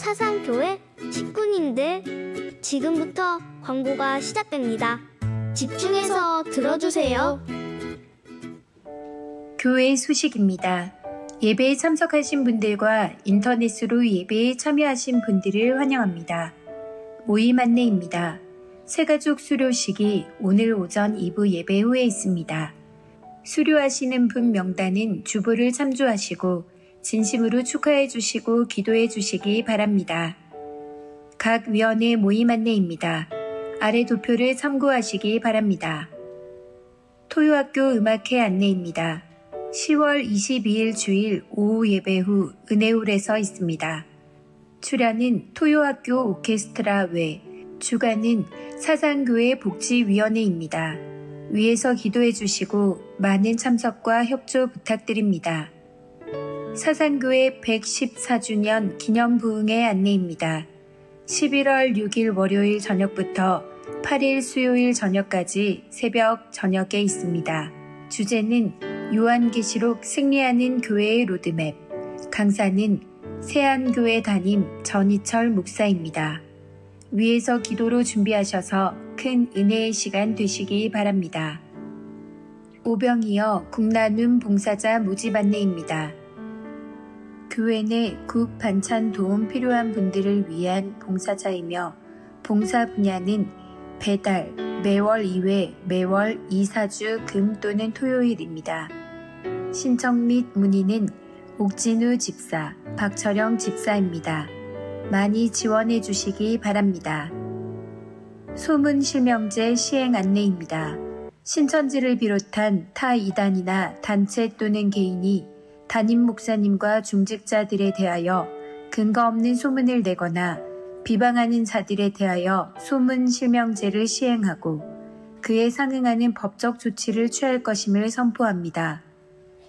사상교회 식구님들, 지금부터 광고가 시작됩니다. 집중해서 들어주세요. 교회 소식입니다. 예배에 참석하신 분들과 인터넷으로 예배에 참여하신 분들을 환영합니다. 모임 안내입니다. 새가족 수료식이 오늘 오전 2부 예배 후에 있습니다. 수료하시는 분 명단은 주보를 참조하시고 진심으로 축하해 주시고 기도해 주시기 바랍니다. 각 위원회 모임 안내입니다. 아래 도표를 참고하시기 바랍니다. 토요학교 음악회 안내입니다. 10월 22일 주일 오후 예배 후 은혜홀에서 있습니다. 출연은 토요학교 오케스트라 외, 주관은 사상교회 복지위원회입니다. 위에서 기도해 주시고 많은 참석과 협조 부탁드립니다. 사상교회 114주년 기념부흥회 안내입니다. 11월 6일 월요일 저녁부터 8일 수요일 저녁까지 새벽 저녁에 있습니다. 주제는 요한계시록 승리하는 교회의 로드맵, 강사는 세안교회 담임 전희철 목사입니다. 위에서 기도로 준비하셔서 큰 은혜의 시간 되시기 바랍니다. 오병이어 국나눔 봉사자 모집 안내입니다. 교회 내 국 반찬 도움 필요한 분들을 위한 봉사자이며 봉사 분야는 배달, 매월 2회, 매월 2, 4주 금 또는 토요일입니다. 신청 및 문의는 옥진우 집사, 박철영 집사입니다. 많이 지원해 주시기 바랍니다. 소문 실명제 시행 안내입니다. 신천지를 비롯한 타 이단이나 단체 또는 개인이 담임 목사님과 중직자들에 대하여 근거 없는 소문을 내거나 비방하는 자들에 대하여 소문 실명제를 시행하고 그에 상응하는 법적 조치를 취할 것임을 선포합니다.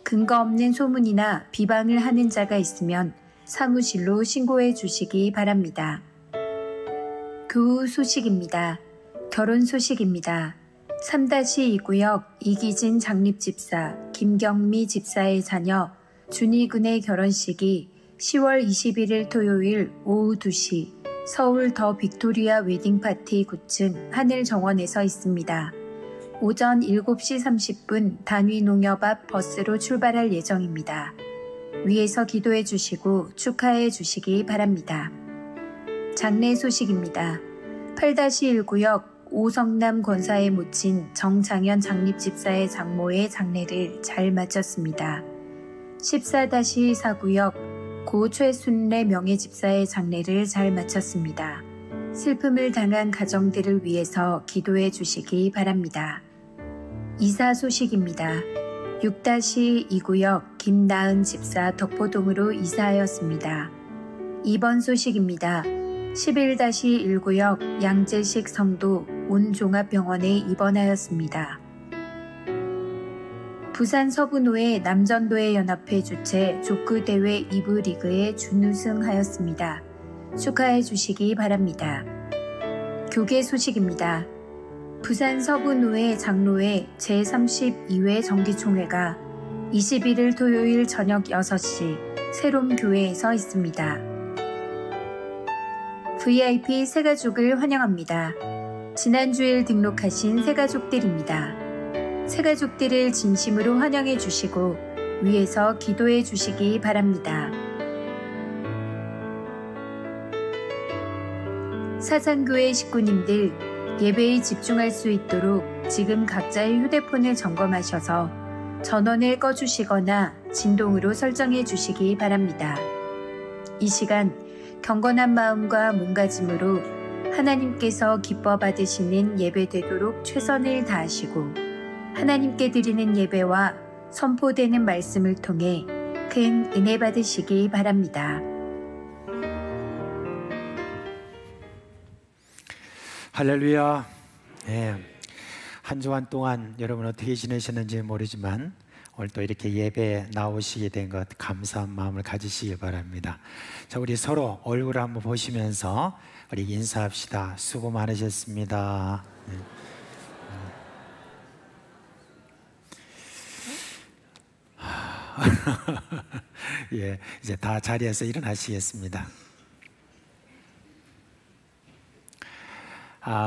근거 없는 소문이나 비방을 하는 자가 있으면 사무실로 신고해 주시기 바랍니다. 교우 소식입니다. 결혼 소식입니다. 3-2구역 이기진 장립집사, 김경미 집사의 자녀 준희군의 결혼식이 10월 21일 토요일 오후 2시 서울 더 빅토리아 웨딩파티 9층 하늘정원에서 있습니다. 오전 7시 30분 단위 농협 앞 버스로 출발할 예정입니다. 위에서 기도해 주시고 축하해 주시기 바랍니다. 장례 소식입니다. 8-1구역 오성남 권사에 묻힌 정장현 장립집사의 장모의 장례를 잘 마쳤습니다. 14-4구역 고 최순례 명예집사의 장례를 잘 마쳤습니다. 슬픔을 당한 가정들을 위해서 기도해 주시기 바랍니다. 이사 소식입니다. 6-2구역 김나은 집사 덕포동으로 이사하였습니다. 입원 소식입니다. 11-1구역 양재식 성도 온종합병원에 입원하였습니다. 부산 서부노회 남전도회 연합회 주최 족구대회 2부 리그에 준우승하였습니다. 축하해 주시기 바랍니다. 교계 소식입니다. 부산 서부노회 장로회 제32회 정기총회가 21일 토요일 저녁 6시 새롬교회에서 있습니다. VIP 새가족을 환영합니다. 지난주일 등록하신 새가족들입니다. 새가족들을 진심으로 환영해 주시고 위에서 기도해 주시기 바랍니다. 사상교회 식구님들, 예배에 집중할 수 있도록 지금 각자의 휴대폰을 점검하셔서 전원을 꺼주시거나 진동으로 설정해 주시기 바랍니다. 이 시간 경건한 마음과 몸가짐으로 하나님께서 기뻐 받으시는 예배 되도록 최선을 다하시고 하나님께 드리는 예배와 선포되는 말씀을 통해 큰 은혜 받으시기 바랍니다. 할렐루야. 네. 한 주간 동안 여러분 어떻게 지내셨는지 모르지만 오늘 또 이렇게 예배에 나오시게 된 것 감사한 마음을 가지시길 바랍니다. 자, 우리 서로 얼굴을 한번 보시면서 우리 인사합시다. 수고 많으셨습니다. 네. 예, 이제 다 자리에서 일어나시겠습니다.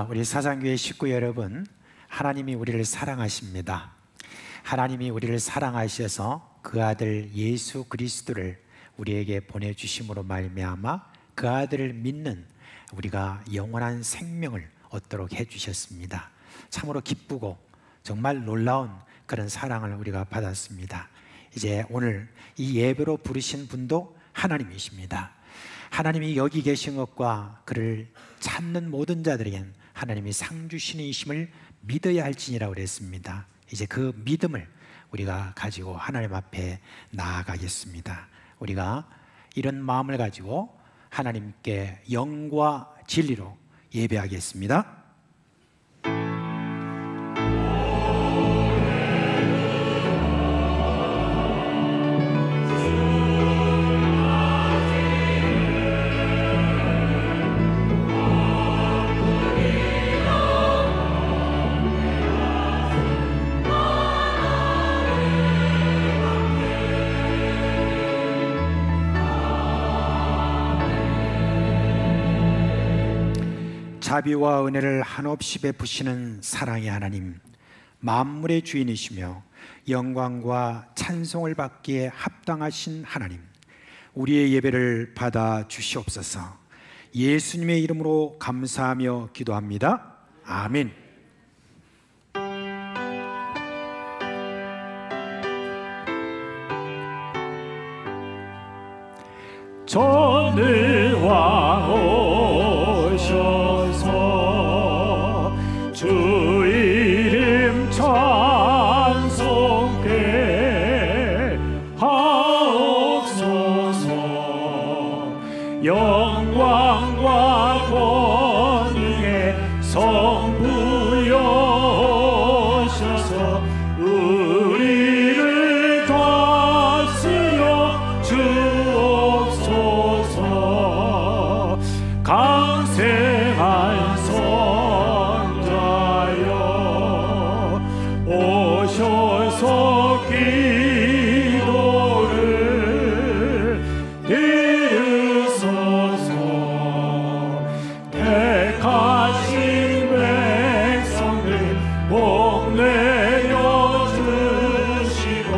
우리 사상교회 식구 여러분, 하나님이 우리를 사랑하십니다. 하나님이 우리를 사랑하셔서 그 아들 예수 그리스도를 우리에게 보내주심으로 말미암아 그 아들을 믿는 우리가 영원한 생명을 얻도록 해주셨습니다. 참으로 기쁘고 정말 놀라운 그런 사랑을 우리가 받았습니다. 이제 오늘 이 예배로 부르신 분도 하나님이십니다. 하나님이 여기 계신 것과 그를 찾는 모든 자들에겐 하나님이 상 주시는이심을 믿어야 할지니라 그랬습니다. 이제 그 믿음을 우리가 가지고 하나님 앞에 나아가겠습니다. 우리가 이런 마음을 가지고 하나님께 영과 진리로 예배하겠습니다. 자비와 은혜를 한없이 베푸시는 사랑의 하나님, 만물의 주인이시며 영광과 찬송을 받기에 합당하신 하나님, 우리의 예배를 받아 주시옵소서. 예수님의 이름으로 감사하며 기도합니다. 아멘. 전능왕 오셔서 주 이름 찬송케 하옵소서. 영광과 권능의 성부여셔서 우리를 다스려 주옵소서. 강생한 선자여 오셔서 기도를 들으소서. 택하신 백성들 복내려 주시고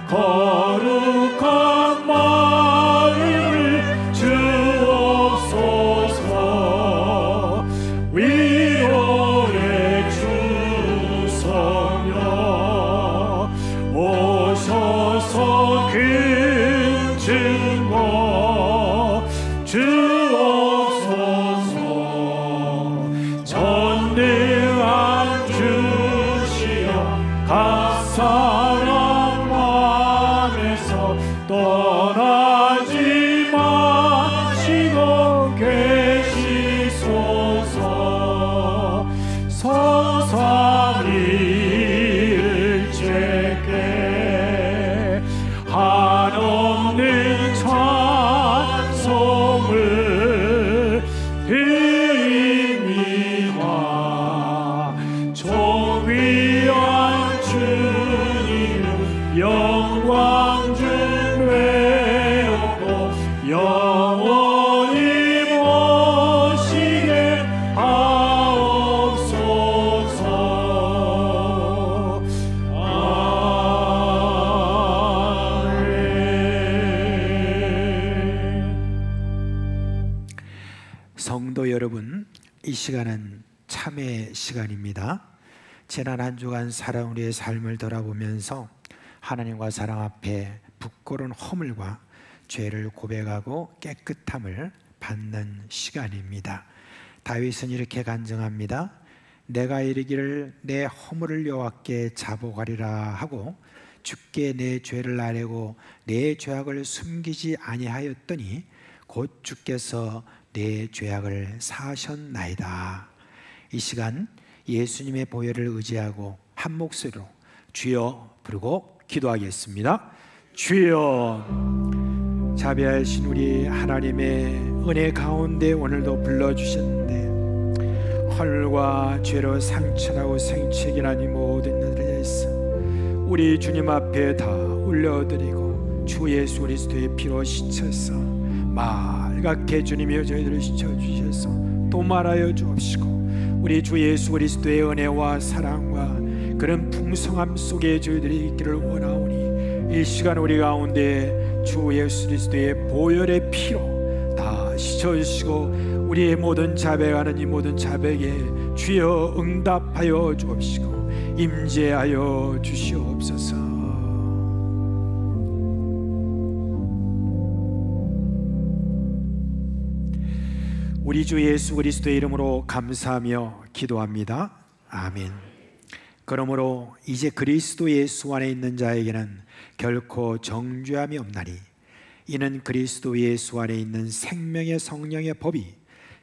거룩한 마음을 주옵소서. 위로의 주성여 오셔서 큰 증거 주옵소서. 전능한 주시여 각 사람 마음에서 떠나지 마시고 계시소서. 성삼일체께 한없는 찬송을 드립니다. 존귀한 주님 영광 중배우고 영원히 모시게 하옵소서. 아멘. 성도 여러분, 이 시간은 참회의 시간입니다. 지난 한 주간 살아온 우리의 삶을 돌아보면서 하나님과 사랑 앞에 부끄러운 허물과 죄를 고백하고 깨끗함을 받는 시간입니다. 다윗은 이렇게 간증합니다. 내가 이르기를 내 허물을 여호와께 자복하리라 하고 주께 내 죄를 아뢰고 내 죄악을 숨기지 아니하였더니 곧 주께서 내 죄악을 사하셨나이다. 이 시간 예수님의 보혈을 의지하고 한 목소리로 주여 부르고 기도하겠습니다. 주여. 자비하신 우리 하나님의 은혜 가운데 오늘도 불러주셨는데 헐과 죄로 상처나고 생채긴 하니 모든 일에 대해서 우리 주님 앞에 다 올려드리고 주 예수 그리스도의 피로 씻어서 말갛게 주님이여 저희들을 씻어주셔서 또 말하여 주옵시고 우리 주 예수 그리스도의 은혜와 사랑과 그런 풍성함 속에 저희들이 있기를 원하오니 이 시간 우리 가운데 주 예수 그리스도의 보혈의 피로 다 씻어주시고 우리의 모든 자백하는 이 모든 자백에 주여 응답하여 주옵시고 임재하여 주시옵소서. 우리 주 예수 그리스도의 이름으로 감사하며 기도합니다. 아멘. 그러므로 이제 그리스도 예수 안에 있는 자에게는 결코 정죄함이 없나니 이는 그리스도 예수 안에 있는 생명의 성령의 법이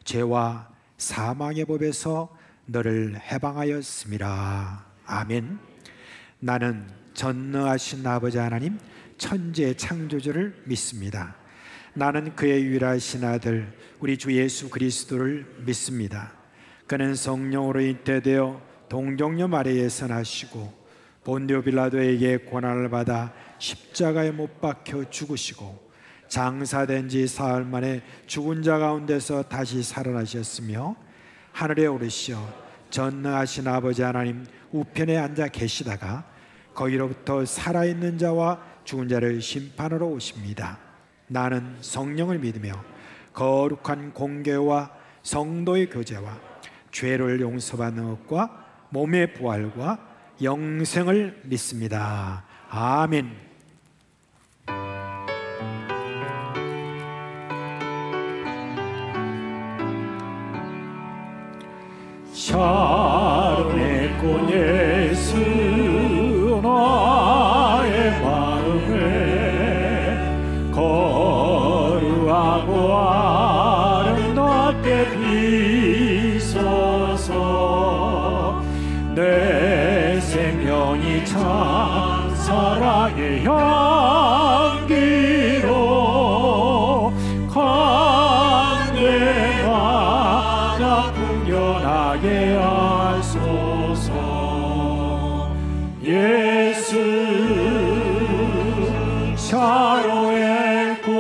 죄와 사망의 법에서 너를 해방하였음이라. 아멘. 나는 전능하신 아버지 하나님 천지의 창조주를 믿습니다. 나는 그의 유일하신 아들 우리 주 예수 그리스도를 믿습니다. 그는 성령으로 잉태되어 동정녀 마리아에서 나시고 본디오 빌라도에게 고난을 받아 십자가에 못 박혀 죽으시고 장사된 지 사흘 만에 죽은 자 가운데서 다시 살아나셨으며 하늘에 오르시어 전능하신 아버지 하나님 우편에 앉아 계시다가 거기로부터 살아있는 자와 죽은 자를 심판하러 오십니다. 나는 성령을 믿으며 거룩한 공교와 성도의 교제와 죄를 용서받는 것과 몸의 부활과 영생을 믿습니다. 아멘. 샤론의 꽃 예수 나의 마음에 거룩하고 아름답게 비소서. 내 생명이 참 사랑의 향기로 간대마다 풍년하게 하소서. 예수 샤로의 꽃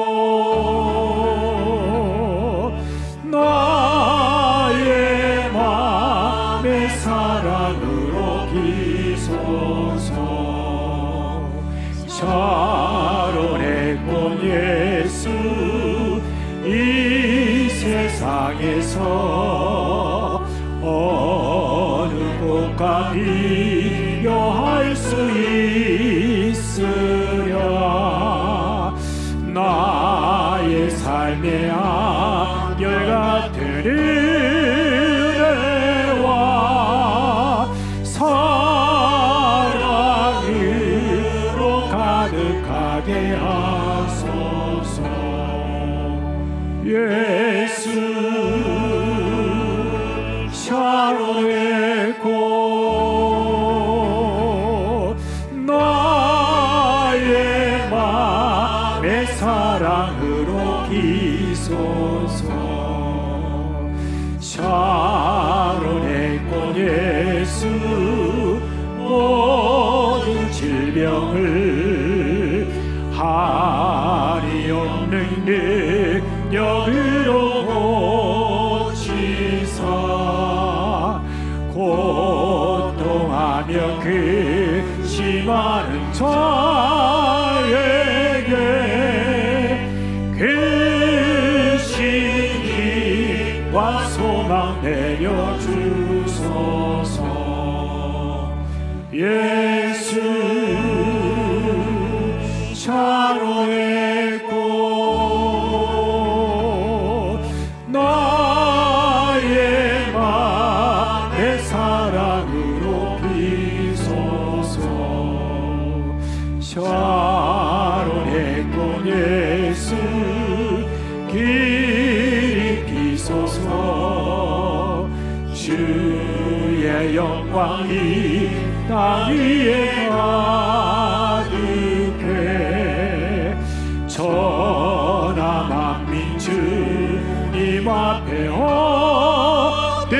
나의 맘의 사랑으로 기소서. 샤론의 꽃 예수 이 세상에서 어느 곳과 비교할 수 있으랴. 나의 삶의 한결같은 은혜와 사랑으로 가득하게 하소서. 예수 샤로의 꽃 나의 맘의 사랑으로 기소서. 샤론의 꽃 예수 모든 질병을 한이 없는 능력으로 고치사 고통하며 근심하는 자에게 그 신기와 소망 내려주소서. 예수 샤로의 꽃 나의 맘의 사랑으로 비소서. 샤론의 꽃 예수 길이 비소서. 주의 영광이 땅 위에 가득해 천하 만민 주님 앞에 엎드려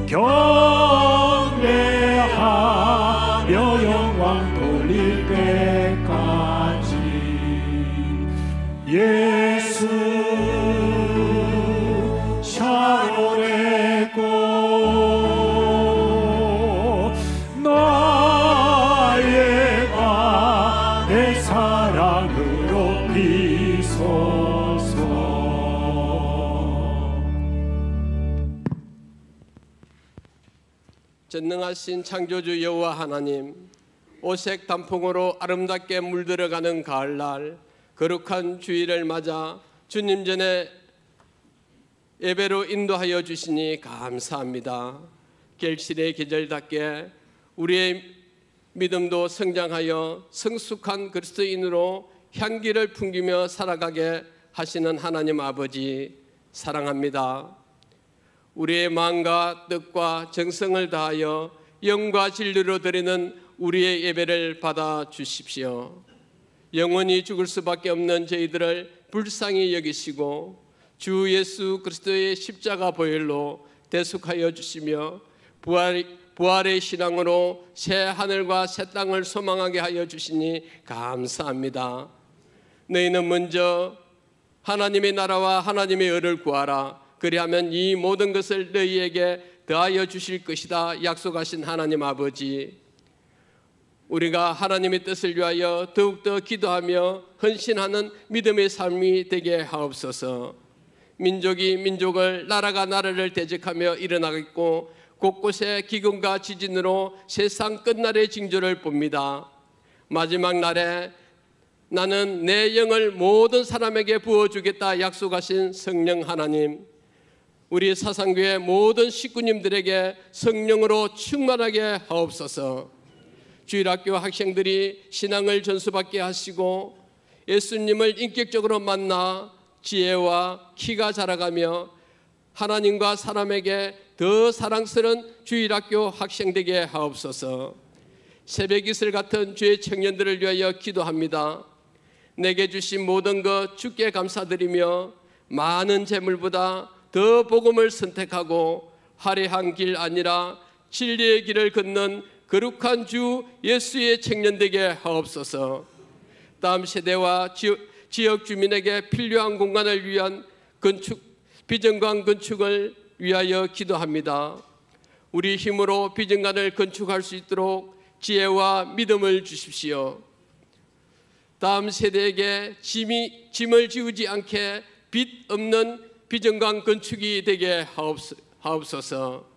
경배하며 영광 돌릴 때까지. 예수 샤론의 내 사랑으로 비소서. 전능하신 창조주 여호와 하나님, 오색 단풍으로 아름답게 물들어가는 가을날 거룩한 주일을 맞아 주님 전에 예배로 인도하여 주시니 감사합니다. 결실의 계절답게 우리의 믿음도 성장하여 성숙한 그리스도인으로 향기를 풍기며 살아가게 하시는 하나님 아버지 사랑합니다. 우리의 마음과 뜻과 정성을 다하여 영과 진리로 드리는 우리의 예배를 받아 주십시오. 영원히 죽을 수밖에 없는 저희들을 불쌍히 여기시고 주 예수 그리스도의 십자가 보혈로 대속하여 주시며 부활의 신앙으로 새 하늘과 새 땅을 소망하게 하여 주시니 감사합니다. 너희는 먼저 하나님의 나라와 하나님의 의를 구하라. 그리하면 이 모든 것을 너희에게 더하여 주실 것이다 약속하신 하나님 아버지, 우리가 하나님의 뜻을 위하여 더욱더 기도하며 헌신하는 믿음의 삶이 되게 하옵소서. 민족이 민족을, 나라가 나라를 대적하며 일어나겠고 곳곳에 기근과 지진으로 세상 끝날의 징조를 봅니다. 마지막 날에 나는 내 영을 모든 사람에게 부어주겠다 약속하신 성령 하나님, 우리 사상교회 모든 식구님들에게 성령으로 충만하게 하옵소서. 주일학교 학생들이 신앙을 전수받게 하시고 예수님을 인격적으로 만나 지혜와 키가 자라가며 하나님과 사람에게 더 사랑스러운 주일학교 학생 되게 하옵소서. 새벽 이슬 같은 주의 청년들을 위하여 기도합니다. 내게 주신 모든 것 주께 감사드리며 많은 재물보다 더 복음을 선택하고 화려한 길 아니라 진리의 길을 걷는 거룩한 주 예수의 청년 되게 하옵소서. 다음 세대와 지역 주민에게 필요한 공간을 위한 비전관 건축을 위하여 기도합니다. 우리 힘으로 비전관을 건축할 수 있도록 지혜와 믿음을 주십시오. 다음 세대에게 짐을 지우지 않게 빚 없는 비전관 건축이 되게 하옵소서.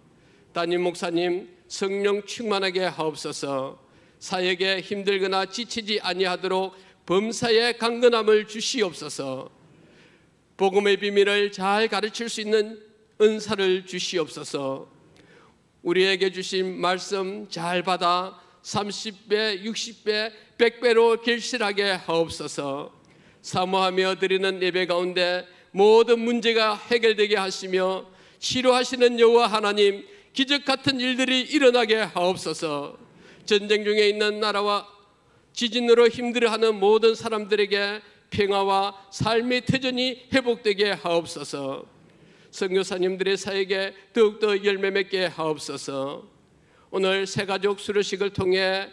담임 목사님 성령 충만하게 하옵소서. 사역에 힘들거나 지치지 아니하도록 범사에 강건함을 주시옵소서. 복음의 비밀을 잘 가르칠 수 있는 은사를 주시옵소서. 우리에게 주신 말씀 잘 받아 30배, 60배, 100배로 결실하게 하옵소서. 사모하며 드리는 예배 가운데 모든 문제가 해결되게 하시며 치료하시는 여호와 하나님, 기적 같은 일들이 일어나게 하옵소서. 전쟁 중에 있는 나라와 지진으로 힘들어하는 모든 사람들에게 평화와 삶의 터전이 회복되게 하옵소서. 선교사님들의 사역에 더욱더 열매 맺게 하옵소서. 오늘 새가족 수료식을 통해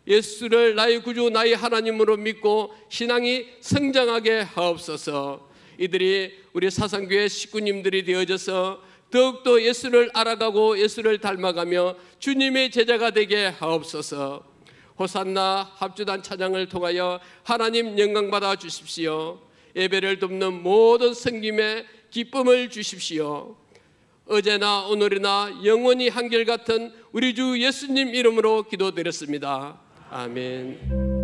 예수를 나의 구주 나의 하나님으로 믿고 신앙이 성장하게 하옵소서. 이들이 우리 사상교회 식구님들이 되어져서 더욱더 예수를 알아가고 예수를 닮아가며 주님의 제자가 되게 하옵소서. 호산나 합주단 찬양을 통하여 하나님 영광받아 주십시오. 예배를 돕는 모든 성김에 기쁨을 주십시오. 어제나 오늘이나 영원히 한결같은 우리 주 예수님 이름으로 기도드렸습니다. 아멘.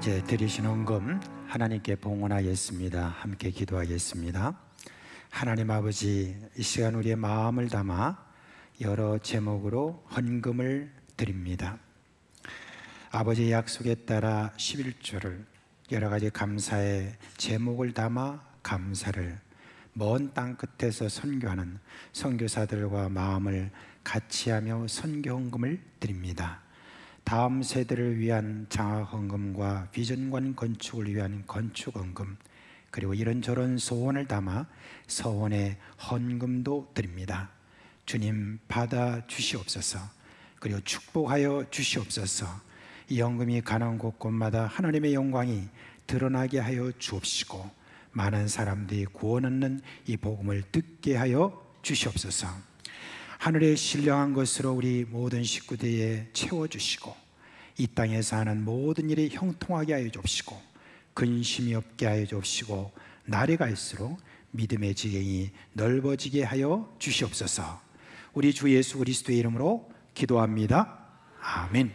이제 드리신 헌금 하나님께 봉헌하겠습니다. 함께 기도하겠습니다. 하나님 아버지, 이 시간 우리의 마음을 담아 여러 제목으로 헌금을 드립니다. 아버지의 약속에 따라 11조를 여러 가지 감사의 제목을 담아 감사를 먼 땅 끝에서 선교하는 선교사들과 마음을 같이하며 선교 헌금을 드립니다. 다음 세대를 위한 장학 헌금과 비전관 건축을 위한 건축 헌금, 그리고 이런저런 소원을 담아 서원의 헌금도 드립니다. 주님 받아 주시옵소서. 그리고 축복하여 주시옵소서. 이 헌금이 가는 곳곳마다 하나님의 영광이 드러나게 하여 주옵시고 많은 사람들이 구원 얻는 이 복음을 듣게 하여 주시옵소서. 하늘의 신령한 것으로 우리 모든 식구들에 채워주시고 이 땅에서 하는 모든 일이 형통하게 하여 주옵시고 근심이 없게 하여 주옵시고 날이 갈수록 믿음의 지경이 넓어지게 하여 주시옵소서. 우리 주 예수 그리스도의 이름으로 기도합니다. 아멘.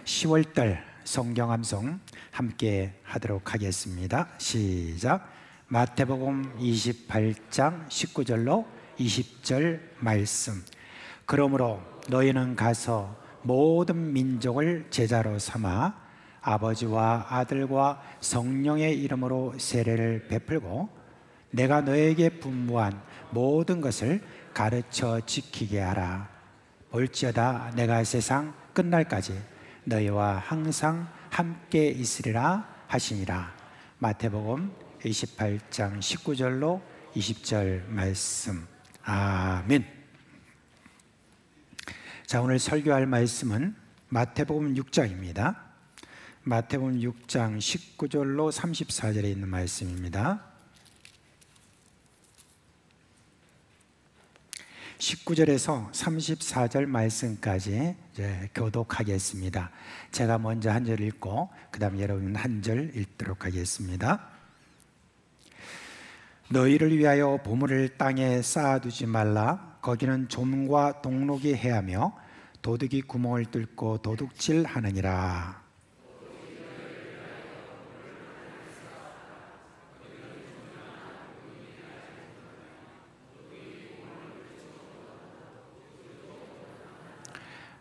(10월달) 성경 암송 함께 하도록 하겠습니다. 시작. 마태복음 28장 19절로 20절 말씀. 그러므로 너희는 가서 모든 민족을 제자로 삼아 아버지와 아들과 성령의 이름으로 세례를 베풀고 내가 너에게 분부한 모든 것을 가르쳐 지키게 하라. 볼지어다 내가 세상 끝날까지 너희와 항상 함께 있으리라 하시니라. 마태복음 28장 19절로 20절 말씀. 아멘. 자, 오늘 설교할 말씀은 마태복음 6장입니다. 마태복음 6장 19절로 34절에 있는 말씀입니다. 19절에서 34절 말씀까지 이제 교독하겠습니다. 제가 먼저 한 절 읽고 그 다음 여러분 한 절 읽도록 하겠습니다. 너희를 위하여 보물을 땅에 쌓아두지 말라. 거기는 좀과 동록이 해하며 도둑이 구멍을 뚫고 도둑질하느니라.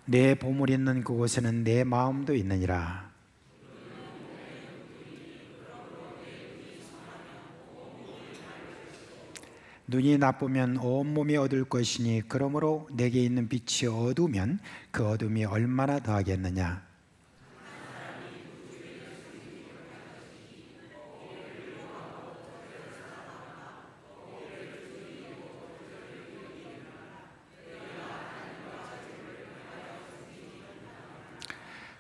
내 보물 있는 그곳에는 내 마음도 있느니라. 눈이 나쁘면 온몸이 어두울 것이니 그러므로 내게 있는 빛이 어두우면 그 어둠이 얼마나 더하겠느냐.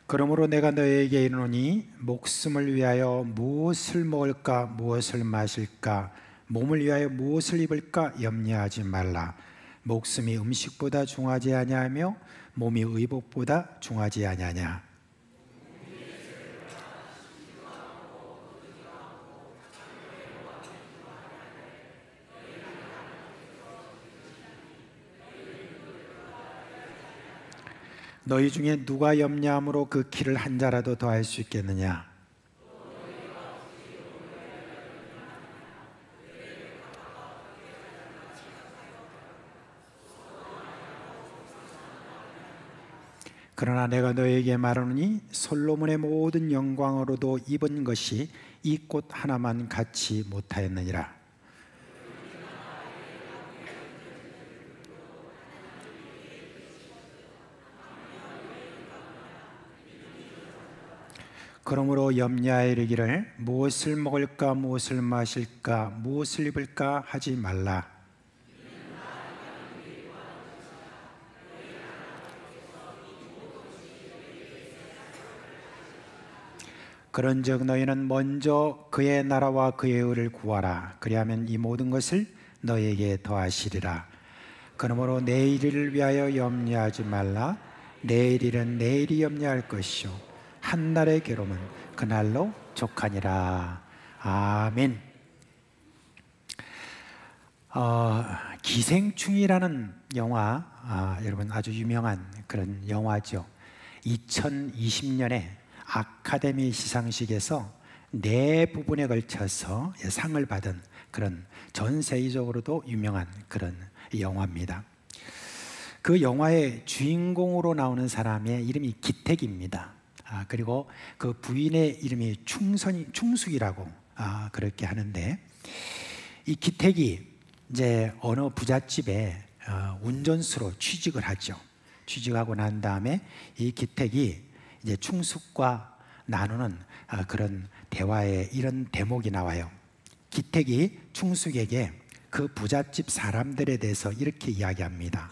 그러므로 내가 너에게 이르노니 목숨을 위하여 무엇을 먹을까 무엇을 마실까 몸을 위하여 무엇을 입을까 염려하지 말라. 목숨이 음식보다 중하지 아니하며 몸이 의복보다 중하지 아니하냐. 너희 중에 누가 염려함으로 그 키를 한 자라도 더할 수 있겠느냐. 그러나 내가 너에게 말하노니 솔로몬의 모든 영광으로도 입은 것이 이 꽃 하나만 갖지 못하였느니라. 그러므로 염려하여 이르기를 무엇을 먹을까 무엇을 마실까 무엇을 입을까 하지 말라. 그런즉 너희는 먼저 그의 나라와 그의 의를 구하라. 그리하면 이 모든 것을 너희에게 더하시리라. 그러므로 내일을 위하여 염려하지 말라. 내일일은 내일이 염려할 것이요 한날의 괴로움은 그날로 족하니라. 아멘. 기생충이라는 영화, 여러분 아주 유명한 그런 영화죠. 2020년에 아카데미 시상식에서 4부분에 걸쳐서 상을 받은 그런 전 세계적으로도 유명한 그런 영화입니다. 그 영화의 주인공으로 나오는 사람의 이름이 기택입니다. 그리고 그 부인의 이름이 충숙이라고 그렇게 하는데, 이 기택이 이제 어느 부잣집에 운전수로 취직을 하죠. 취직하고 난 다음에 이 기택이 이제 충숙과 나누는 그런 대화에 이런 대목이 나와요. 기택이 충숙에게 그 부잣집 사람들에 대해서 이렇게 이야기합니다.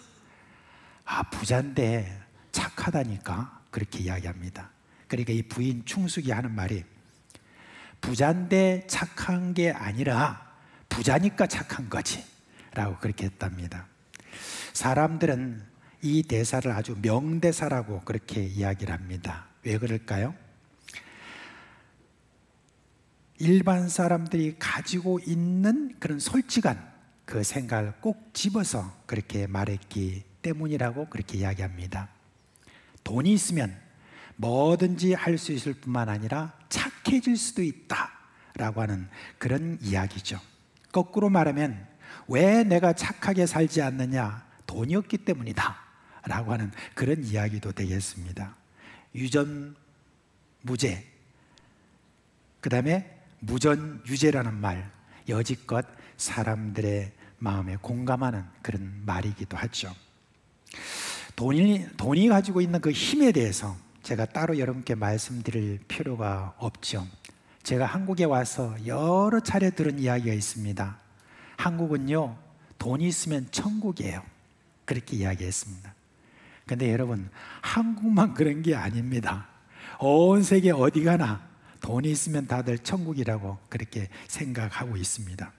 부자인데 착하다니까, 그렇게 이야기합니다. 그러니까 이 부인 충숙이 하는 말이, 부자인데 착한 게 아니라 부자니까 착한 거지 라고 그렇게 했답니다. 사람들은 이 대사를 아주 명대사라고 그렇게 이야기를 합니다. 왜 그럴까요? 일반 사람들이 가지고 있는 그런 솔직한 그 생각을 꼭 집어서 그렇게 말했기 때문이라고 그렇게 이야기합니다. 돈이 있으면 뭐든지 할 수 있을 뿐만 아니라 착해질 수도 있다라고 하는 그런 이야기죠. 거꾸로 말하면 왜 내가 착하게 살지 않느냐? 돈이 없기 때문이다 라고 하는 그런 이야기도 되겠습니다. 유전무죄, 그 다음에 무전유죄라는 말, 여지껏 사람들의 마음에 공감하는 그런 말이기도 하죠. 돈이 가지고 있는 그 힘에 대해서 제가 따로 여러분께 말씀드릴 필요가 없죠. 제가 한국에 와서 여러 차례 들은 이야기가 있습니다. 한국은요, 돈이 있으면 천국이에요. 그렇게 이야기했습니다. 근데 여러분, 한국만 그런 게 아닙니다. 온 세계 어디 가나 돈이 있으면 다들 천국이라고 그렇게 생각하고 있습니다.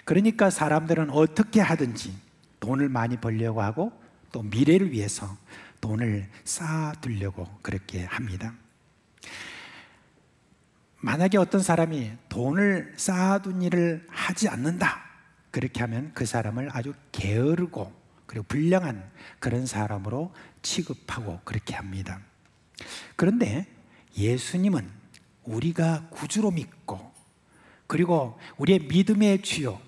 그러니까 사람들은 어떻게 하든지 돈을 많이 벌려고 하고, 또 미래를 위해서 돈을 쌓아두려고 그렇게 합니다. 만약에 어떤 사람이 돈을 쌓아둔 일을 하지 않는다, 그렇게 하면 그 사람을 아주 게으르고 그리고 불량한 그런 사람으로 취급하고 그렇게 합니다. 그런데 예수님은 우리가 구주로 믿고, 그리고 우리의 믿음의 주요,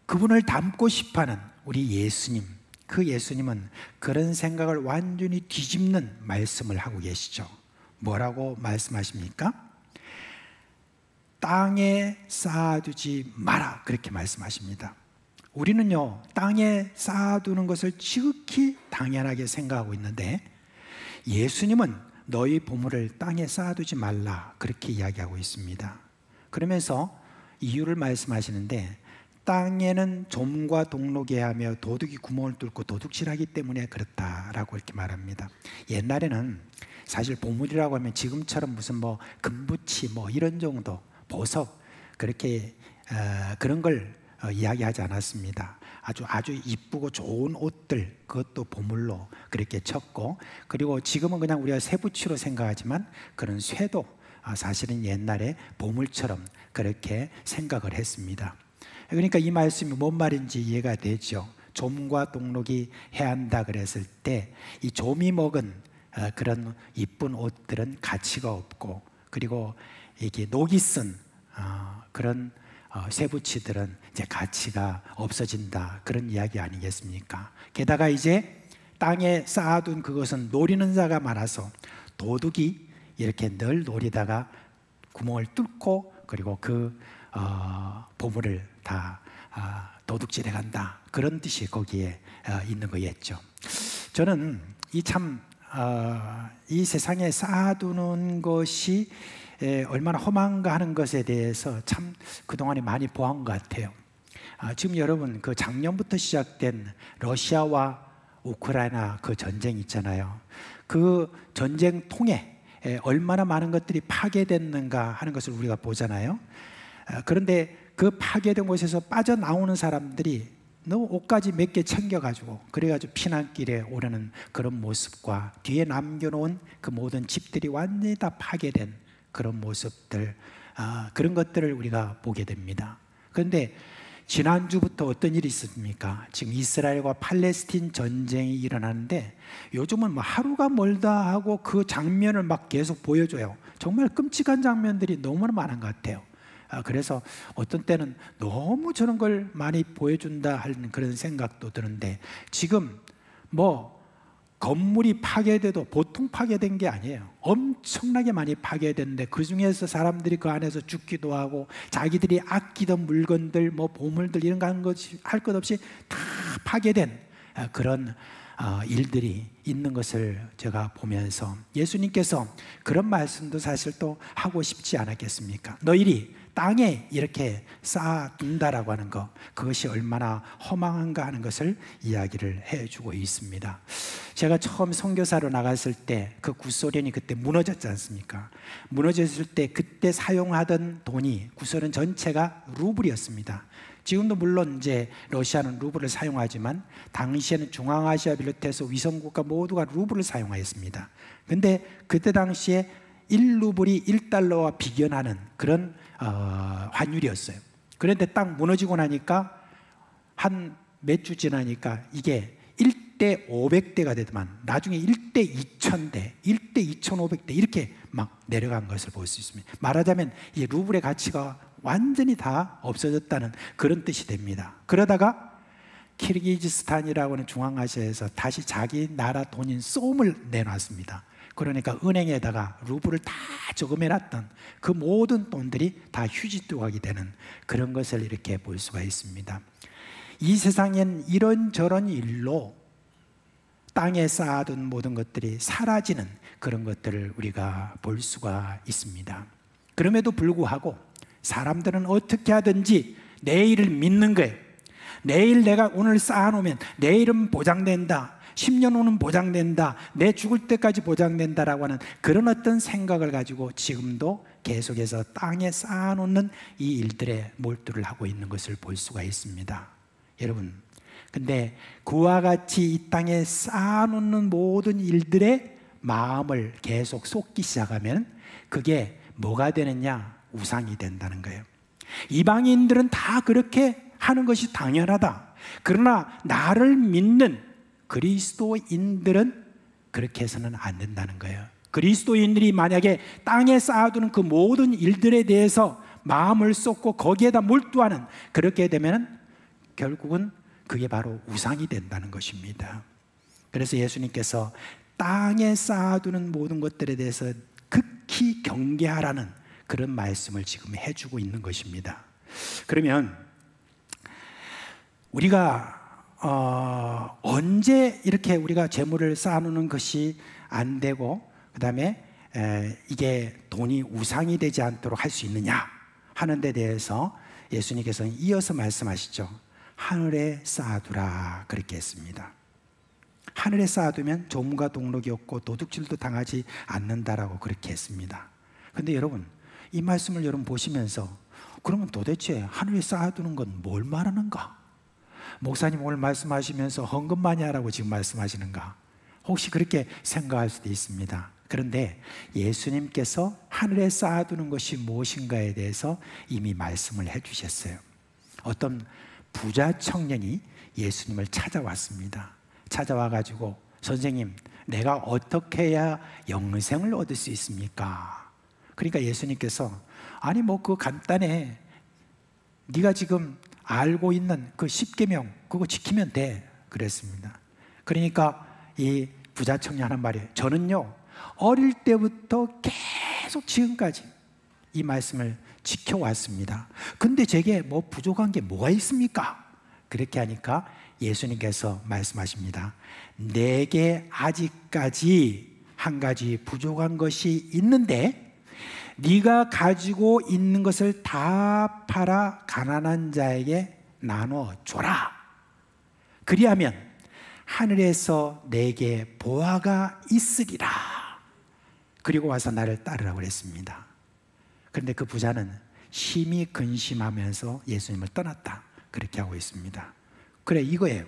그분을 닮고 싶어하는 우리 예수님, 그 예수님은 그런 생각을 완전히 뒤집는 말씀을 하고 계시죠. 뭐라고 말씀하십니까? 땅에 쌓아두지 마라, 그렇게 말씀하십니다. 우리는요, 땅에 쌓아두는 것을 지극히 당연하게 생각하고 있는데, 예수님은 너희 보물을 땅에 쌓아두지 말라, 그렇게 이야기하고 있습니다. 그러면서 이유를 말씀하시는데, 땅에는 좀과 동록에 하며 도둑이 구멍을 뚫고 도둑질하기 때문에 그렇다라고 이렇게 말합니다. 옛날에는 사실 보물이라고 하면 지금처럼 무슨 뭐 금붙이 뭐 이런 정도, 보석, 그렇게 그런 걸 이야기하지 않았습니다. 아주 이쁘고 좋은 옷들, 그것도 보물로 그렇게 쳤고, 그리고 지금은 그냥 우리가 쇠붙이로 생각하지만 그런 쇠도 사실은 옛날에 보물처럼 그렇게 생각을 했습니다. 그러니까 이 말씀이 뭔 말인지 이해가 되죠. 좀과 동록이 해한다 그랬을 때, 이 좀이 먹은 그런 이쁜 옷들은 가치가 없고, 그리고 이게 녹이 쓴 그런 쇠붙이들은 이제 가치가 없어진다, 그런 이야기 아니겠습니까? 게다가 이제 땅에 쌓아둔 그것은 노리는 자가 많아서 도둑이 이렇게 늘 노리다가 구멍을 뚫고, 그리고 그 보물을 다 도둑질해 간다, 그런 뜻이 거기에 있는 거였죠. 저는 이 세상에 쌓아두는 것이 얼마나 험한가 하는 것에 대해서 참 그동안에 많이 보한 것 같아요. 지금 여러분, 그 작년부터 시작된 러시아와 우크라이나 그 전쟁 있잖아요. 그 전쟁 통해 얼마나 많은 것들이 파괴됐는가 하는 것을 우리가 보잖아요. 그런데 그 파괴된 곳에서 빠져나오는 사람들이 너무 옷까지 몇 개 챙겨가지고, 그래가지고 피난길에 오르는 그런 모습과 뒤에 남겨놓은 그 모든 집들이 완전히 다 파괴된 그런 모습들, 그런 것들을 우리가 보게 됩니다. 그런데 지난주부터 어떤 일이 있습니까? 지금 이스라엘과 팔레스틴 전쟁이 일어나는데 요즘은 뭐 하루가 멀다 하고 그 장면을 막 계속 보여줘요. 정말 끔찍한 장면들이 너무나 많은 것 같아요. 그래서 어떤 때는 너무 저런 걸 많이 보여준다 하는 그런 생각도 드는데, 지금 뭐 건물이 파괴돼도 보통 파괴된 게 아니에요. 엄청나게 많이 파괴됐는데 그 중에서 사람들이 그 안에서 죽기도 하고 자기들이 아끼던 물건들, 뭐 보물들 이런 거 할 것 없이 다 파괴된 그런 일들이 있는 것을 제가 보면서 예수님께서 그런 말씀도 사실 또 하고 싶지 않았겠습니까? 너희들이 땅에 이렇게 쌓아둔다라고 하는 것, 그것이 얼마나 허망한가 하는 것을 이야기를 해주고 있습니다. 제가 처음 선교사로 나갔을 때 그 구소련이 그때 무너졌지 않습니까? 무너졌을 때 그때 사용하던 돈이 구소련 전체가 루블이었습니다. 지금도 물론 이제 러시아는 루블을 사용하지만 당시에는 중앙아시아 비롯해서 위성국가 모두가 루블을 사용하였습니다. 근데 그때 당시에 1루블이 1달러와 비견하는 그런 환율이었어요. 그런데 딱 무너지고 나니까 한 몇 주 지나니까 이게 1대 500대가 되더만 나중에 1대 2000대, 1대 2500대 이렇게 막 내려간 것을 볼 수 있습니다. 말하자면 이 루블의 가치가 완전히 다 없어졌다는 그런 뜻이 됩니다. 그러다가 키르기즈스탄이라고 하는 중앙아시아에서 다시 자기 나라 돈인 쏨을 내놨습니다. 그러니까 은행에다가 루블을 다 저금해놨던 그 모든 돈들이 다 휴지뚜껑이 되는 그런 것을 이렇게 볼 수가 있습니다. 이 세상엔 이런저런 일로 땅에 쌓아둔 모든 것들이 사라지는 그런 것들을 우리가 볼 수가 있습니다. 그럼에도 불구하고 사람들은 어떻게 하든지 내일을 믿는 거예요. 내일 내가 오늘 쌓아놓으면 내일은 보장된다, 10년 후는 보장된다, 내 죽을 때까지 보장된다라고 하는 그런 어떤 생각을 가지고 지금도 계속해서 땅에 쌓아놓는 이 일들에 몰두를 하고 있는 것을 볼 수가 있습니다. 여러분, 근데 그와 같이 이 땅에 쌓아놓는 모든 일들의 마음을 계속 쏟기 시작하면 그게 뭐가 되느냐? 우상이 된다는 거예요. 이방인들은 다 그렇게 하는 것이 당연하다. 그러나 나를 믿는 그리스도인들은 그렇게 해서는 안 된다는 거예요. 그리스도인들이 만약에 땅에 쌓아두는 그 모든 일들에 대해서 마음을 쏟고 거기에다 몰두하는, 그렇게 되면 결국은 그게 바로 우상이 된다는 것입니다. 그래서 예수님께서 땅에 쌓아두는 모든 것들에 대해서 극히 경계하라는 그런 말씀을 지금 해주고 있는 것입니다. 그러면 우리가 언제 이렇게 우리가 재물을 쌓아놓는 것이 안 되고 그 다음에 이게 돈이 우상이 되지 않도록 할 수 있느냐 하는 데 대해서 예수님께서는 이어서 말씀하시죠. 하늘에 쌓아두라 그렇게 했습니다. 하늘에 쌓아두면 조문과 동록이 없고 도둑질도 당하지 않는다라고 그렇게 했습니다. 그런데 여러분, 이 말씀을 여러분 보시면서 그러면 도대체 하늘에 쌓아두는 건 뭘 말하는가? 목사님 오늘 말씀하시면서 헌금 많이 하라고 지금 말씀하시는가? 혹시 그렇게 생각할 수도 있습니다. 그런데 예수님께서 하늘에 쌓아두는 것이 무엇인가에 대해서 이미 말씀을 해주셨어요. 어떤 부자 청년이 예수님을 찾아왔습니다. 찾아와가지고 선생님, 내가 어떻게 해야 영생을 얻을 수 있습니까? 그러니까 예수님께서 아니 뭐 그거 간단해. 네가 지금 알고 있는 그 10계명 그거 지키면 돼 그랬습니다. 그러니까 이 부자 청년 하는 말이에요. 저는요 어릴 때부터 계속 지금까지 이 말씀을 지켜왔습니다. 근데 제게 뭐 부족한 게 뭐가 있습니까? 그렇게 하니까 예수님께서 말씀하십니다. 내게 아직까지 한 가지 부족한 것이 있는데 네가 가지고 있는 것을 다 팔아 가난한 자에게 나눠줘라. 그리하면 하늘에서 내게 보화가 있으리라. 그리고 와서 나를 따르라고 그랬습니다. 그런데 그 부자는 심히 근심하면서 예수님을 떠났다. 그렇게 하고 있습니다. 그래, 이거예요.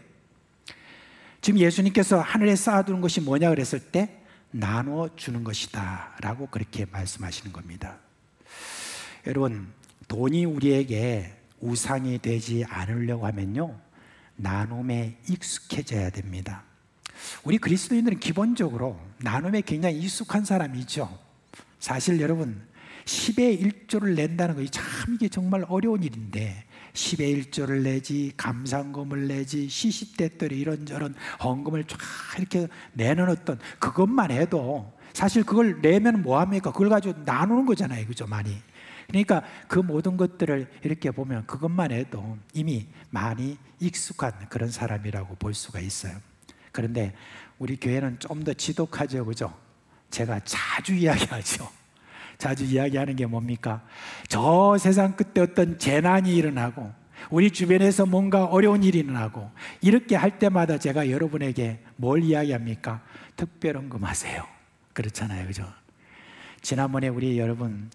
지금 예수님께서 하늘에 쌓아두는 것이 뭐냐 그랬을 때 나눠주는 것이다 라고 그렇게 말씀하시는 겁니다. 여러분, 돈이 우리에게 우상이 되지 않으려고 하면요, 나눔에 익숙해져야 됩니다. 우리 그리스도인들은 기본적으로 나눔에 굉장히 익숙한 사람이죠. 사실 여러분, 10의 1조를 낸다는 거 참 이게 정말 어려운 일인데, 10의 1조를 내지 감상금을 내지 시시때때로 이런저런 헌금을 쫙 이렇게 내는 어떤 그것만 해도 사실 그걸 내면 뭐합니까? 그걸 가지고 나누는 거잖아요, 그죠? 많이. 그러니까 그 모든 것들을 이렇게 보면 그것만 해도 이미 많이 익숙한 그런 사람이라고 볼 수가 있어요. 그런데 우리 교회는 좀 더 지독하죠, 그죠? 제가 자주 이야기하죠. 자주 이야기하는 게 뭡니까? 저 세상 끝에 어떤 재난이 일어나고 우리 주변에서 뭔가 어려운 일이 일어나고 이렇게 할 때마다 제가 여러분에게 뭘 이야기합니까? 특별헌금하세요. 그렇잖아요, 그죠? 지난번에 우리 여러분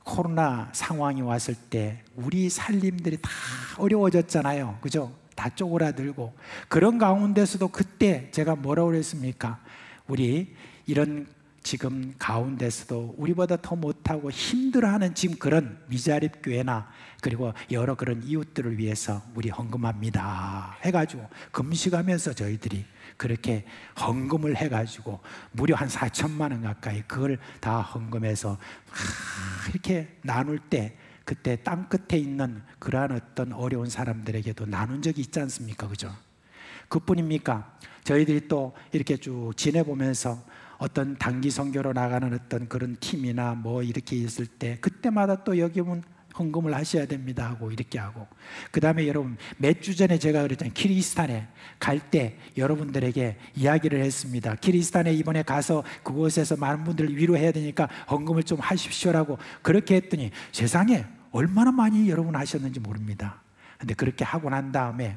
코로나 상황이 왔을 때 우리 살림들이 다 어려워졌잖아요, 그죠? 다 쪼그라들고 그런 가운데서도 그때 제가 뭐라고 그랬습니까? 우리 이런 지금 가운데서도 우리보다 더 못하고 힘들어하는 지금 그런 미자립 교회나 그리고 여러 그런 이웃들을 위해서 우리 헌금합니다 해가지고 금식하면서 저희들이 그렇게 헌금을 해가지고 무려 한 4천만 원 가까이 그걸 다 헌금해서 이렇게 나눌 때 그때 땅 끝에 있는 그러한 어떤 어려운 사람들에게도 나눈 적이 있지 않습니까? 그죠? 그뿐입니까? 저희들이 또 이렇게 쭉 지내보면서 어떤 단기 선교로 나가는 어떤 그런 팀이나 뭐 이렇게 있을 때 그때마다 또 여기 오면 헌금을 하셔야 됩니다 하고 이렇게 하고, 그 다음에 여러분 몇 주 전에 제가 그랬잖아요. 키르기스탄에 갈 때 여러분들에게 이야기를 했습니다. 키르기스탄에 이번에 가서 그곳에서 많은 분들을 위로해야 되니까 헌금을 좀 하십시오라고 그렇게 했더니 세상에 얼마나 많이 여러분 하셨는지 모릅니다. 근데 그렇게 하고 난 다음에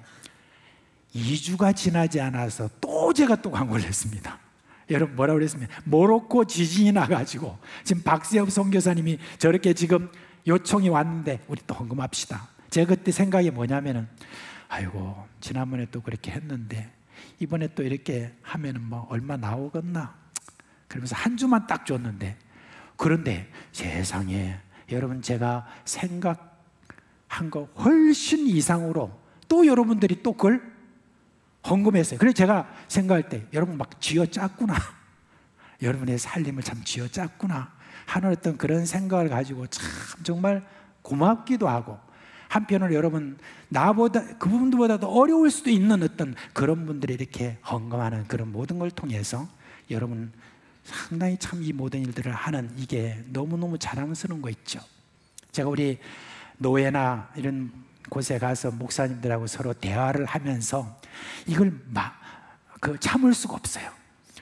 2주가 지나지 않아서 또 제가 또 광고를 했습니다. 여러분 뭐라고 그랬습니까? 모로코 지진이 나가지고 지금 박세엽 선교사님이 저렇게 지금 요청이 왔는데 우리 또 헌금합시다. 제가 그때 생각이 뭐냐면은 아이고 지난번에 또 그렇게 했는데 이번에 또 이렇게 하면은 뭐 얼마 나오겠나 그러면서 한 주만 딱 줬는데, 그런데 세상에 여러분 제가 생각한 거 훨씬 이상으로 또 여러분들이 또 그걸 헌금했어요. 그래서 제가 생각할 때 여러분 막 쥐어짰구나, 여러분의 살림을 참 쥐어짰구나 하는 어떤 그런 생각을 가지고 참 정말 고맙기도 하고, 한편으로 여러분 나보다 그분들보다도 어려울 수도 있는 어떤 그런 분들이 이렇게 헌금하는 그런 모든 걸 통해서 여러분 상당히 참 이 모든 일들을 하는 이게 너무너무 자랑스러운 거 있죠. 제가 우리 노예나 이런 곳에 가서 목사님들하고 서로 대화를 하면서 이걸 참을 수가 없어요.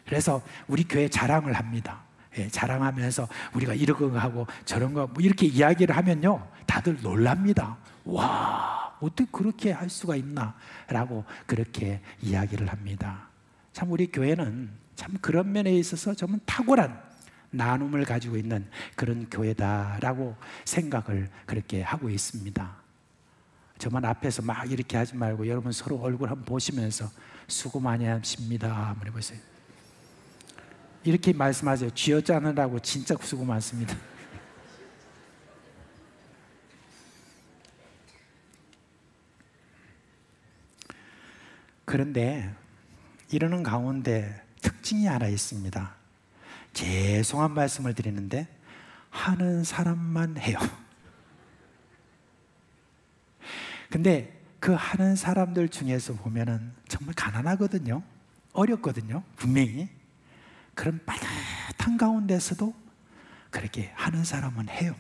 그래서 우리 교회 자랑을 합니다. 예, 자랑하면서 우리가 이런 거 하고 저런 거 뭐 이렇게 이야기를 하면요 다들 놀랍니다. 와, 어떻게 그렇게 할 수가 있나 라고 그렇게 이야기를 합니다. 참 우리 교회는 참 그런 면에 있어서 정말 탁월한 나눔을 가지고 있는 그런 교회다라고 생각을 그렇게 하고 있습니다. 저만 앞에서 막 이렇게 하지 말고 여러분 서로 얼굴 한번 보시면서 수고 많이 하십니다 한번 해보세요. 이렇게 말씀하세요. 쥐어짜느라고 진짜 수고 많습니다. 그런데 이러는 가운데 특징이 하나 있습니다. 죄송한 말씀을 드리는데 하는 사람만 해요. 근데 그 하는 사람들 중에서 보면은 정말 가난하거든요. 어렵거든요. 분명히. 그런 빠듯한 가운데서도 그렇게 하는 사람은 해요.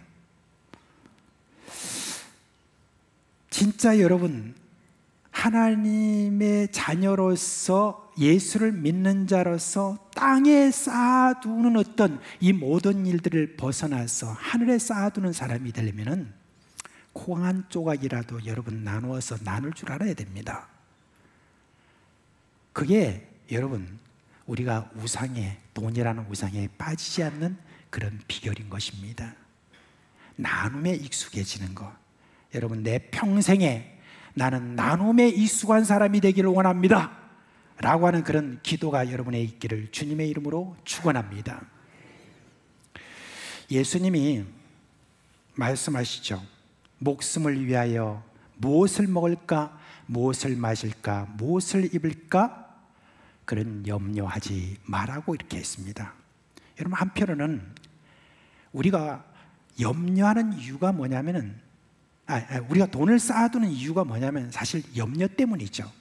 진짜 여러분 하나님의 자녀로서 예수를 믿는 자로서 땅에 쌓아두는 어떤 이 모든 일들을 벗어나서 하늘에 쌓아두는 사람이 되려면은 콩 한 조각이라도 여러분 나누어서 나눌 줄 알아야 됩니다. 그게 여러분 우리가 우상에, 돈이라는 우상에 빠지지 않는 그런 비결인 것입니다. 나눔에 익숙해지는 것. 여러분 내 평생에 나는 나눔에 익숙한 사람이 되기를 원합니다 라고 하는 그런 기도가 여러분의 있기를 주님의 이름으로 축원합니다. 예수님이 말씀하시죠. 목숨을 위하여 무엇을 먹을까, 무엇을 마실까, 무엇을 입을까, 그런 염려하지 말라고 이렇게 했습니다. 여러분, 한편으로는 우리가 염려하는 이유가 뭐냐면은 우리가 돈을 쌓아두는 이유가 뭐냐면 사실 염려 때문이죠.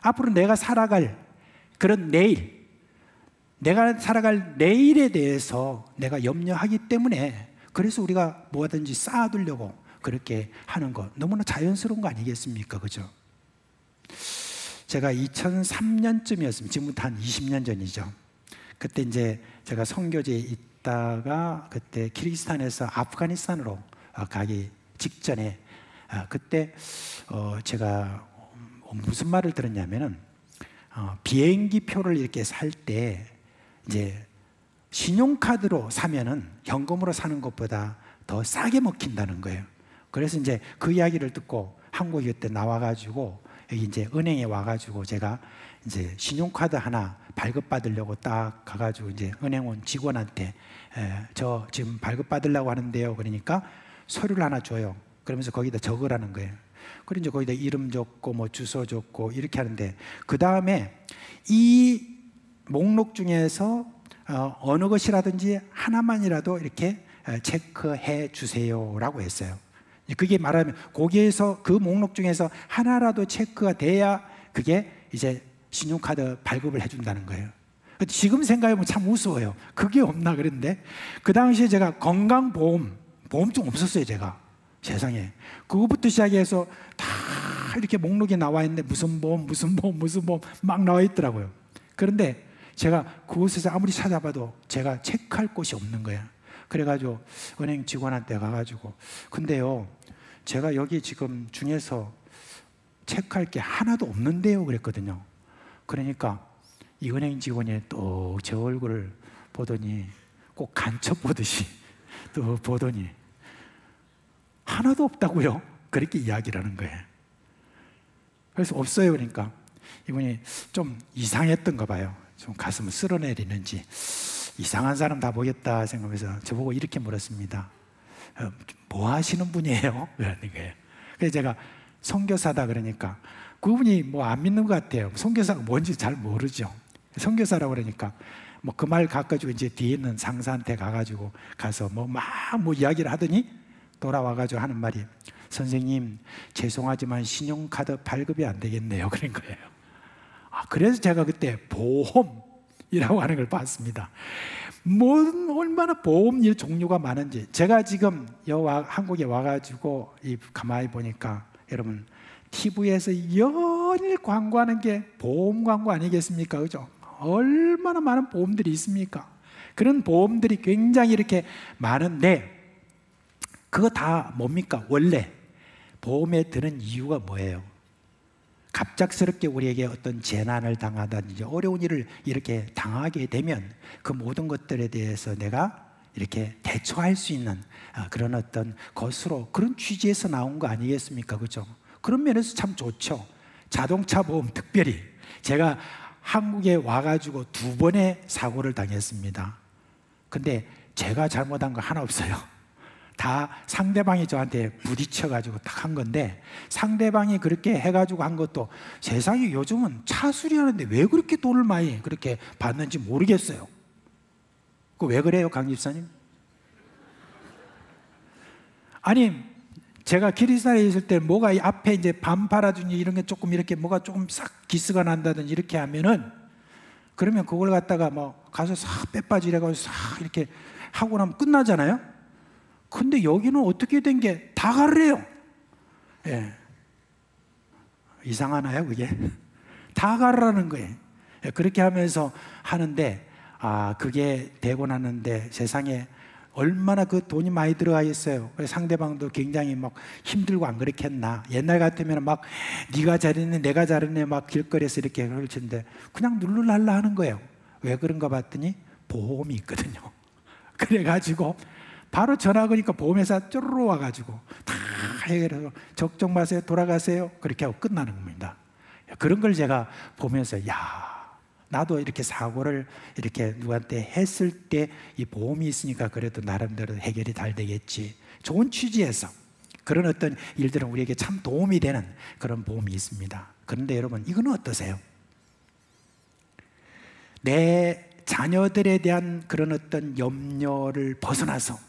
앞으로 내가 살아갈 그런 내일, 내가 살아갈 내일에 대해서 내가 염려하기 때문에, 그래서 우리가 뭐든지 쌓아두려고 그렇게 하는 거 너무나 자연스러운 거 아니겠습니까? 그죠? 제가 2003년쯤이었습니다. 지금부터 한 20년 전이죠. 그때 이제 제가 선교지에 있다가 그때 키르기스탄에서 아프가니스탄으로 가기 직전에 그때 제가 무슨 말을 들었냐면은 비행기 표를 이렇게 살 때 이제 신용카드로 사면은 현금으로 사는 것보다 더 싸게 먹힌다는 거예요. 그래서 이제 그 이야기를 듣고 한국에 그때 나와가지고 여기 이제 은행에 와가지고 제가 이제 신용카드 하나 발급받으려고 딱 가가지고 이제 은행 온 직원한테 저 지금 발급받으려고 하는데요. 그러니까 서류를 하나 줘요. 그러면서 거기다 적으라는 거예요. 그리고 이제 거기다 이름 적고 뭐 주소 적고 이렇게 하는데, 그 다음에 이 목록 중에서 어느 것이라든지 하나만이라도 이렇게 체크해 주세요라고 했어요. 그게 말하면 거기에서 그 목록 중에서 하나라도 체크가 돼야 그게 이제 신용카드 발급을 해준다는 거예요. 지금 생각해보면 참 우스워요. 그게 없나 그랬는데, 그 당시에 제가 건강보험증 없었어요. 제가 세상에 그거부터 시작해서 다 이렇게 목록이 나와 있는데 무슨 보험 막 나와 있더라고요. 그런데 제가 그곳에서 아무리 찾아봐도 제가 체크할 곳이 없는 거예요. 그래가지고 은행 직원한테 가가지고 근데요, 제가 여기 지금 중에서 체크할 게 하나도 없는데요 그랬거든요. 그러니까 이 은행 직원이 또 제 얼굴을 보더니 꼭 간첩 보듯이 또 보더니 하나도 없다고요? 그렇게 이야기를 하는 거예요. 그래서 없어요. 그러니까 이분이 좀 이상했던가 봐요. 좀 가슴을 쓸어내리는지 이상한 사람 다 보겠다 생각하면서 저보고 이렇게 물었습니다. 뭐 하시는 분이에요? 그러는 거예요. 그래서 제가 선교사다 그러니까 그분이 뭐 안 믿는 것 같아요. 선교사가 뭔지 잘 모르죠. 선교사라고 그러니까 뭐 그 말 가가지고 이제 뒤에 있는 상사한테 가가지고 가서 뭐 이야기를 하더니 돌아와가지고 하는 말이, 선생님 죄송하지만 신용카드 발급이 안 되겠네요. 그런 거예요. 그래서 제가 그때 보험이라고 하는 걸 봤습니다. 얼마나 보험 일 종류가 많은지. 제가 지금 한국에 와가지고 가만히 보니까 여러분 TV에서 연일 광고하는 게 보험 광고 아니겠습니까? 그죠? 얼마나 많은 보험들이 있습니까? 그런 보험들이 굉장히 이렇게 많은데 그거 다 뭡니까? 원래 보험에 드는 이유가 뭐예요? 갑작스럽게 우리에게 어떤 재난을 당하다든지 어려운 일을 이렇게 당하게 되면 그 모든 것들에 대해서 내가 이렇게 대처할 수 있는 그런 어떤 것으로, 그런 취지에서 나온 거 아니겠습니까? 그죠? 그런 면에서 참 좋죠. 자동차 보험 특별히 제가 한국에 와가지고 2번의 사고를 당했습니다. 근데 제가 잘못한 거 하나 없어요. 다 상대방이 저한테 부딪혀가지고 딱 한 건데, 상대방이 그렇게 해가지고 한 것도, 세상에 요즘은 차 수리하는데 왜 그렇게 돈을 많이 그렇게 받는지 모르겠어요. 그 왜 그래요, 강 집사님? 아니, 제가 키르기스탄에 있을 때 뭐가 이 앞에 이제 반팔아주니 이런 게 조금 이렇게 뭐가 조금 싹 기스가 난다든지 이렇게 하면은, 그러면 그걸 갖다가 뭐 가서 싹 빼빠지래가지고 싹 이렇게 하고 나면 끝나잖아요. 근데 여기는 어떻게 된 게 다 가르래요. 예. 이상하나요, 그게? 다 가르라는 거예요. 예. 그렇게 하면서 하는데, 그게 되고 나는데 세상에 얼마나 그 돈이 많이 들어가 있어요. 그래서 상대방도 굉장히 막 힘들고 안 그렇겠나. 옛날 같으면 막 네가 잘했네, 내가 잘했네 막 길거리에서 이렇게 그러는데 그냥 눌러날라 하는 거예요. 왜 그런가 봤더니 보험이 있거든요. 그래가지고 바로 전화 거니까 보험회사 쪼르르 와가지고 다 해결해서 걱정 마세요, 돌아가세요, 그렇게 하고 끝나는 겁니다. 그런 걸 제가 보면서 나도 이렇게 사고를 이렇게 누구한테 했을 때 이 보험이 있으니까 그래도 나름대로 해결이 잘 되겠지, 좋은 취지에서 그런 어떤 일들은 우리에게 참 도움이 되는 그런 보험이 있습니다. 그런데 여러분, 이거는 어떠세요? 내 자녀들에 대한 그런 어떤 염려를 벗어나서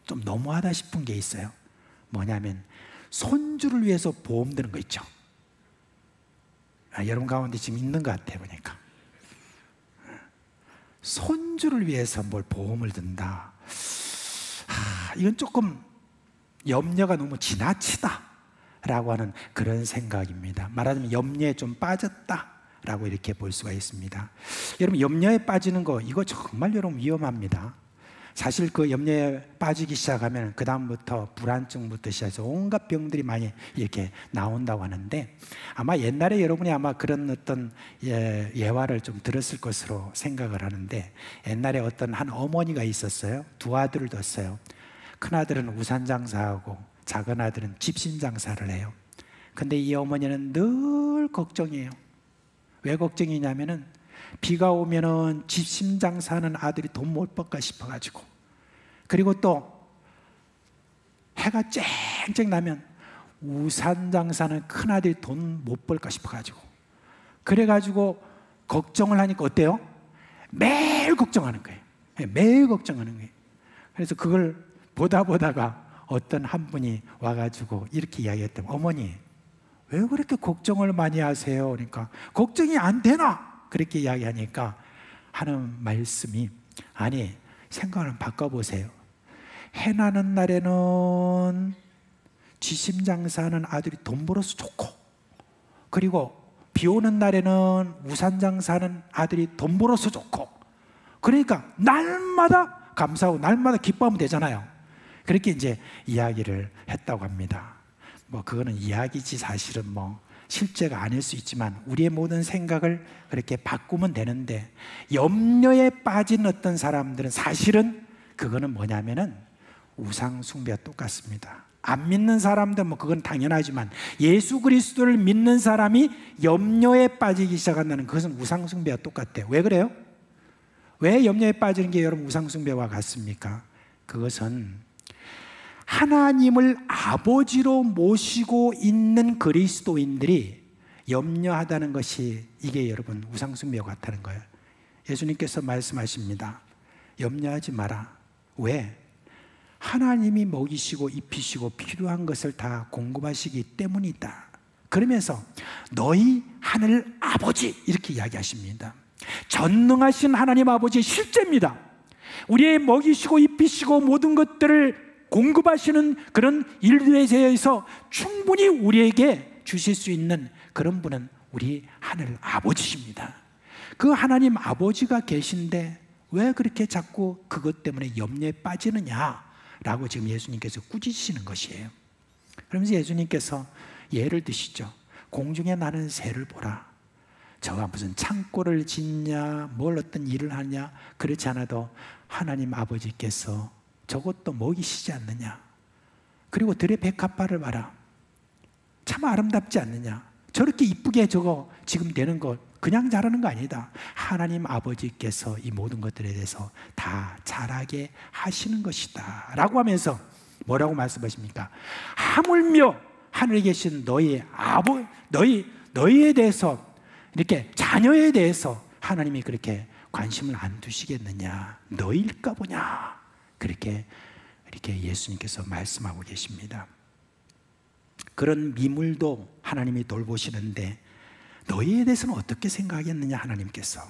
좀 너무하다 싶은 게 있어요. 뭐냐면 손주를 위해서 보험 드는 거 있죠. 여러분 가운데 지금 있는 것 같아요, 보니까. 손주를 위해서 뭘 보험을 든다. 이건 조금 염려가 너무 지나치다라고 하는 그런 생각입니다. 말하자면 염려에 좀 빠졌다라고 이렇게 볼 수가 있습니다. 여러분, 염려에 빠지는 거 이거 정말 여러분 위험합니다. 사실 그 염려에 빠지기 시작하면 그 다음부터 불안증부터 시작해서 온갖 병들이 많이 이렇게 나온다고 하는데, 아마 옛날에 여러분이 아마 그런 어떤 예화를 좀 들었을 것으로 생각을 하는데, 옛날에 어떤 한 어머니가 있었어요. 두 아들을 뒀어요. 큰 아들은 우산 장사하고 작은 아들은 집신 장사를 해요. 근데 이 어머니는 늘 걱정이에요. 왜 걱정이냐면은 비가 오면은 집신 장사하는 아들이 돈 못 벌까 싶어가지고, 그리고 또 해가 쨍쨍 나면 우산 장사는 큰 아들이 돈 못 벌까 싶어가지고, 그래가지고 걱정을 하니까 어때요? 매일 걱정하는 거예요. 매일 걱정하는 거예요. 그래서 그걸 보다가 어떤 한 분이 와가지고 이렇게 이야기했대요. 어머니, 왜 그렇게 걱정을 많이 하세요? 그러니까 걱정이 안 되나? 그렇게 이야기하니까 하는 말씀이, 아니, 생각을 바꿔보세요. 해 나는 날에는 지심 장사하는 아들이 돈 벌어서 좋고, 그리고 비 오는 날에는 우산 장사하는 아들이 돈 벌어서 좋고, 그러니까 날마다 감사하고 날마다 기뻐하면 되잖아요. 그렇게 이제 이야기를 했다고 합니다. 뭐 그거는 이야기지 사실은 뭐 실제가 아닐 수 있지만 우리의 모든 생각을 그렇게 바꾸면 되는데, 염려에 빠진 어떤 사람들은 사실은 그거는 뭐냐면은 우상 숭배와 똑같습니다. 안 믿는 사람들은 뭐 그건 당연하지만 예수 그리스도를 믿는 사람이 염려에 빠지기 시작한다는 그것은 우상 숭배와 똑같대요. 왜 그래요? 왜 염려에 빠지는 게 여러분 우상 숭배와 같습니까? 그것은 하나님을 아버지로 모시고 있는 그리스도인들이 염려하다는 것이, 이게 여러분 우상숭배와 같다는 거예요. 예수님께서 말씀하십니다. 염려하지 마라. 왜? 하나님이 먹이시고 입히시고 필요한 것을 다 공급하시기 때문이다. 그러면서 너희 하늘 아버지, 이렇게 이야기하십니다. 전능하신 하나님 아버지의 실제입니다. 우리의 먹이시고 입히시고 모든 것들을 공급하시는 그런 일들에 대해서 충분히 우리에게 주실 수 있는 그런 분은 우리 하늘 아버지십니다. 그 하나님 아버지가 계신데 왜 그렇게 자꾸 그것 때문에 염려에 빠지느냐라고 지금 예수님께서 꾸짖으시는 것이에요. 그러면서 예수님께서 예를 드시죠. 공중에 나는 새를 보라. 저가 무슨 창고를 짓냐, 뭘 어떤 일을 하냐, 그렇지 않아도 하나님 아버지께서 저것도 먹이시지 않느냐. 그리고 들의 백합화를 봐라. 참 아름답지 않느냐. 저렇게 이쁘게 저거 지금 되는 거 그냥 자라는 거 아니다. 하나님 아버지께서 이 모든 것들에 대해서 다 자라게 하시는 것이다 라고 하면서 뭐라고 말씀하십니까? 하물며 하늘에 계신 너희의 너희에 대해서, 이렇게 자녀에 대해서 하나님이 그렇게 관심을 안 두시겠느냐. 너희일까 보냐. 그렇게 이렇게 예수님께서 말씀하고 계십니다. 그런 미물도 하나님이 돌보시는데 너희에 대해서는 어떻게 생각하겠느냐. 하나님께서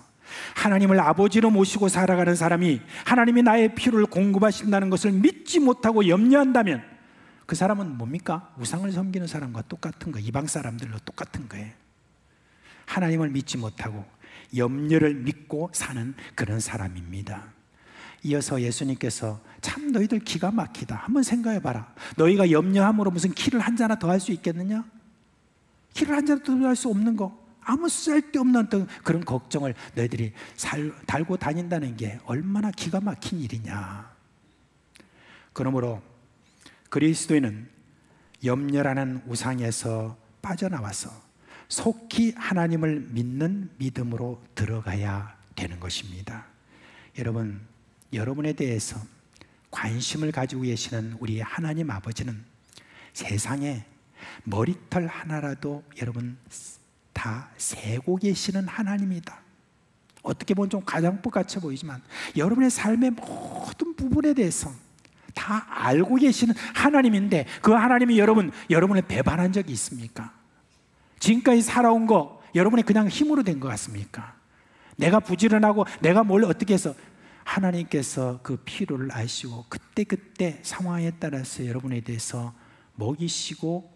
하나님을 아버지로 모시고 살아가는 사람이 하나님이 나의 필요를 공급하신다는 것을 믿지 못하고 염려한다면 그 사람은 뭡니까? 우상을 섬기는 사람과 똑같은 거예요. 이방 사람들로 똑같은 거예요. 하나님을 믿지 못하고 염려를 믿고 사는 그런 사람입니다. 이어서 예수님께서 참 너희들 기가 막히다. 한번 생각해 봐라. 너희가 염려함으로 무슨 키를 한 자나 더 할 수 있겠느냐? 키를 한 자나 더 할 수 없는 거. 아무 쓸데없는 어떤 그런 걱정을 너희들이 달고 다닌다는 게 얼마나 기가 막힌 일이냐. 그러므로 그리스도인은 염려라는 우상에서 빠져나와서 속히 하나님을 믿는 믿음으로 들어가야 되는 것입니다. 여러분, 여러분에 대해서 관심을 가지고 계시는 우리 하나님 아버지는 세상에 머리털 하나라도 여러분 다 세고 계시는 하나님이다. 어떻게 보면 좀 가장법 같이 보이지만 여러분의 삶의 모든 부분에 대해서 다 알고 계시는 하나님인데, 그 하나님이 여러분을 배반한 적이 있습니까? 지금까지 살아온 거 여러분이 그냥 힘으로 된 것 같습니까? 내가 부지런하고 내가 뭘 어떻게 해서, 하나님께서 그 필요를 아시고 그때그때 상황에 따라서 여러분에 대해서 먹이시고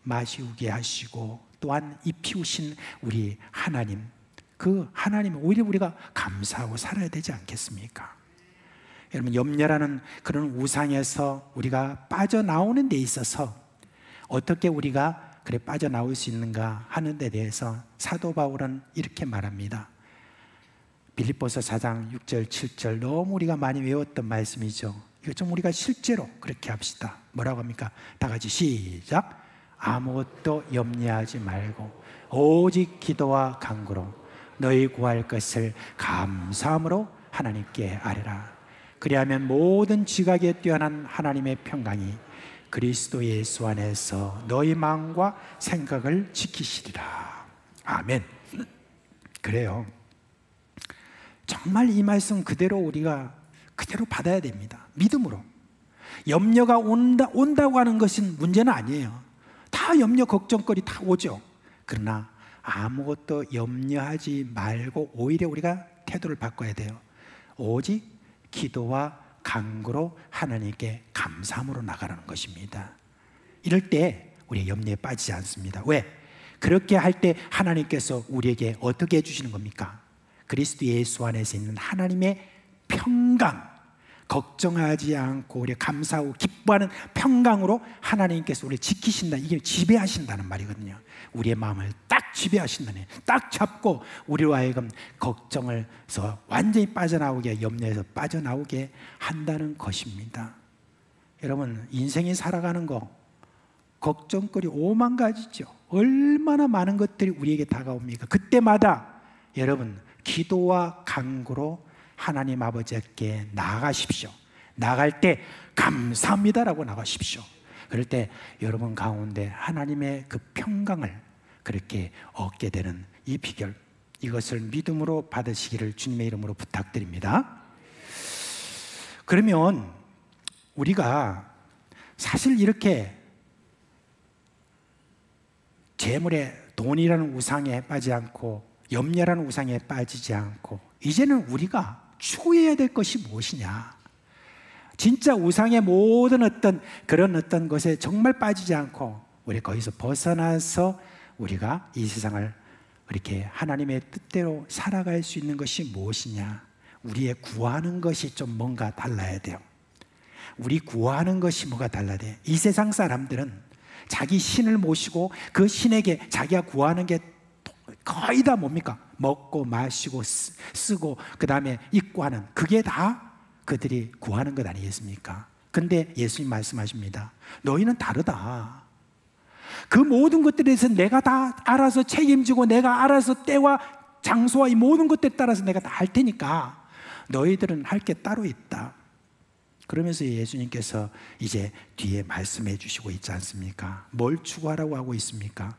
마시게 하시고 또한 입히우신 우리 하나님, 그 하나님 오히려 우리가 감사하고 살아야 되지 않겠습니까? 여러분, 염려라는 그런 우상에서 우리가 빠져나오는 데 있어서 어떻게 우리가 그래 빠져나올 수 있는가 하는 데 대해서 사도 바울은 이렇게 말합니다. 빌립보서 4장 6절 7절 너무 우리가 많이 외웠던 말씀이죠. 이거 좀 우리가 실제로 그렇게 합시다. 뭐라고 합니까? 다 같이 시작. 아무것도 염려하지 말고 오직 기도와 간구로 너희 구할 것을 감사함으로 하나님께 아뢰라. 그리하면 모든 지각에 뛰어난 하나님의 평강이 그리스도 예수 안에서 너희 마음과 생각을 지키시리라. 아멘. 그래요. 정말 이 말씀 그대로 우리가 그대로 받아야 됩니다. 믿음으로. 염려가 온다고 하는 것은 문제는 아니에요. 다 염려 걱정거리 다 오죠. 그러나 아무것도 염려하지 말고 오히려 우리가 태도를 바꿔야 돼요. 오직 기도와 간구로 하나님께 감사함으로 나가라는 것입니다. 이럴 때 우리 염려에 빠지지 않습니다. 왜? 그렇게 할 때 하나님께서 우리에게 어떻게 해주시는 겁니까? 그리스도 예수 안에서 있는 하나님의 평강, 걱정하지 않고 우리 감사하고 기뻐하는 평강으로 하나님께서 우리를 지키신다. 이게 지배하신다는 말이거든요. 우리의 마음을 딱 지배하신다네. 딱 잡고 우리로 하여금 걱정에서 완전히 빠져나오게, 염려에서 빠져나오게 한다는 것입니다. 여러분, 인생이 살아가는 거 걱정거리 5만 가지죠. 얼마나 많은 것들이 우리에게 다가옵니까? 그때마다 여러분 기도와 간구로 하나님 아버지께 나아가십시오. 나갈 때 감사합니다라고 나가십시오. 그럴 때 여러분 가운데 하나님의 그 평강을 그렇게 얻게 되는 이 비결, 이것을 믿음으로 받으시기를 주님의 이름으로 부탁드립니다. 그러면 우리가 사실 이렇게 재물에, 돈이라는 우상에 빠지지 않고 염려라는 우상에 빠지지 않고 이제는 우리가 추구해야 될 것이 무엇이냐? 진짜 우상의 모든 그런 것에 정말 빠지지 않고 우리 거기서 벗어나서 우리가 이 세상을 이렇게 하나님의 뜻대로 살아갈 수 있는 것이 무엇이냐? 우리의 구하는 것이 좀 뭔가 달라야 돼요. 우리 구하는 것이 뭐가 달라야 돼요. 이 세상 사람들은 자기 신을 모시고 그 신에게 자기가 구하는 게 거의 다 뭡니까? 먹고 마시고 쓰고 그 다음에 입고 하는, 그게 다 그들이 구하는 것 아니겠습니까? 근데 예수님 말씀하십니다. 너희는 다르다. 그 모든 것들에 대해서 내가 다 알아서 책임지고 내가 알아서 때와 장소와 이 모든 것들에 따라서 내가 다 할 테니까 너희들은 할 게 따로 있다. 그러면서 예수님께서 이제 뒤에 말씀해 주시고 있지 않습니까? 뭘 추구하라고 하고 있습니까?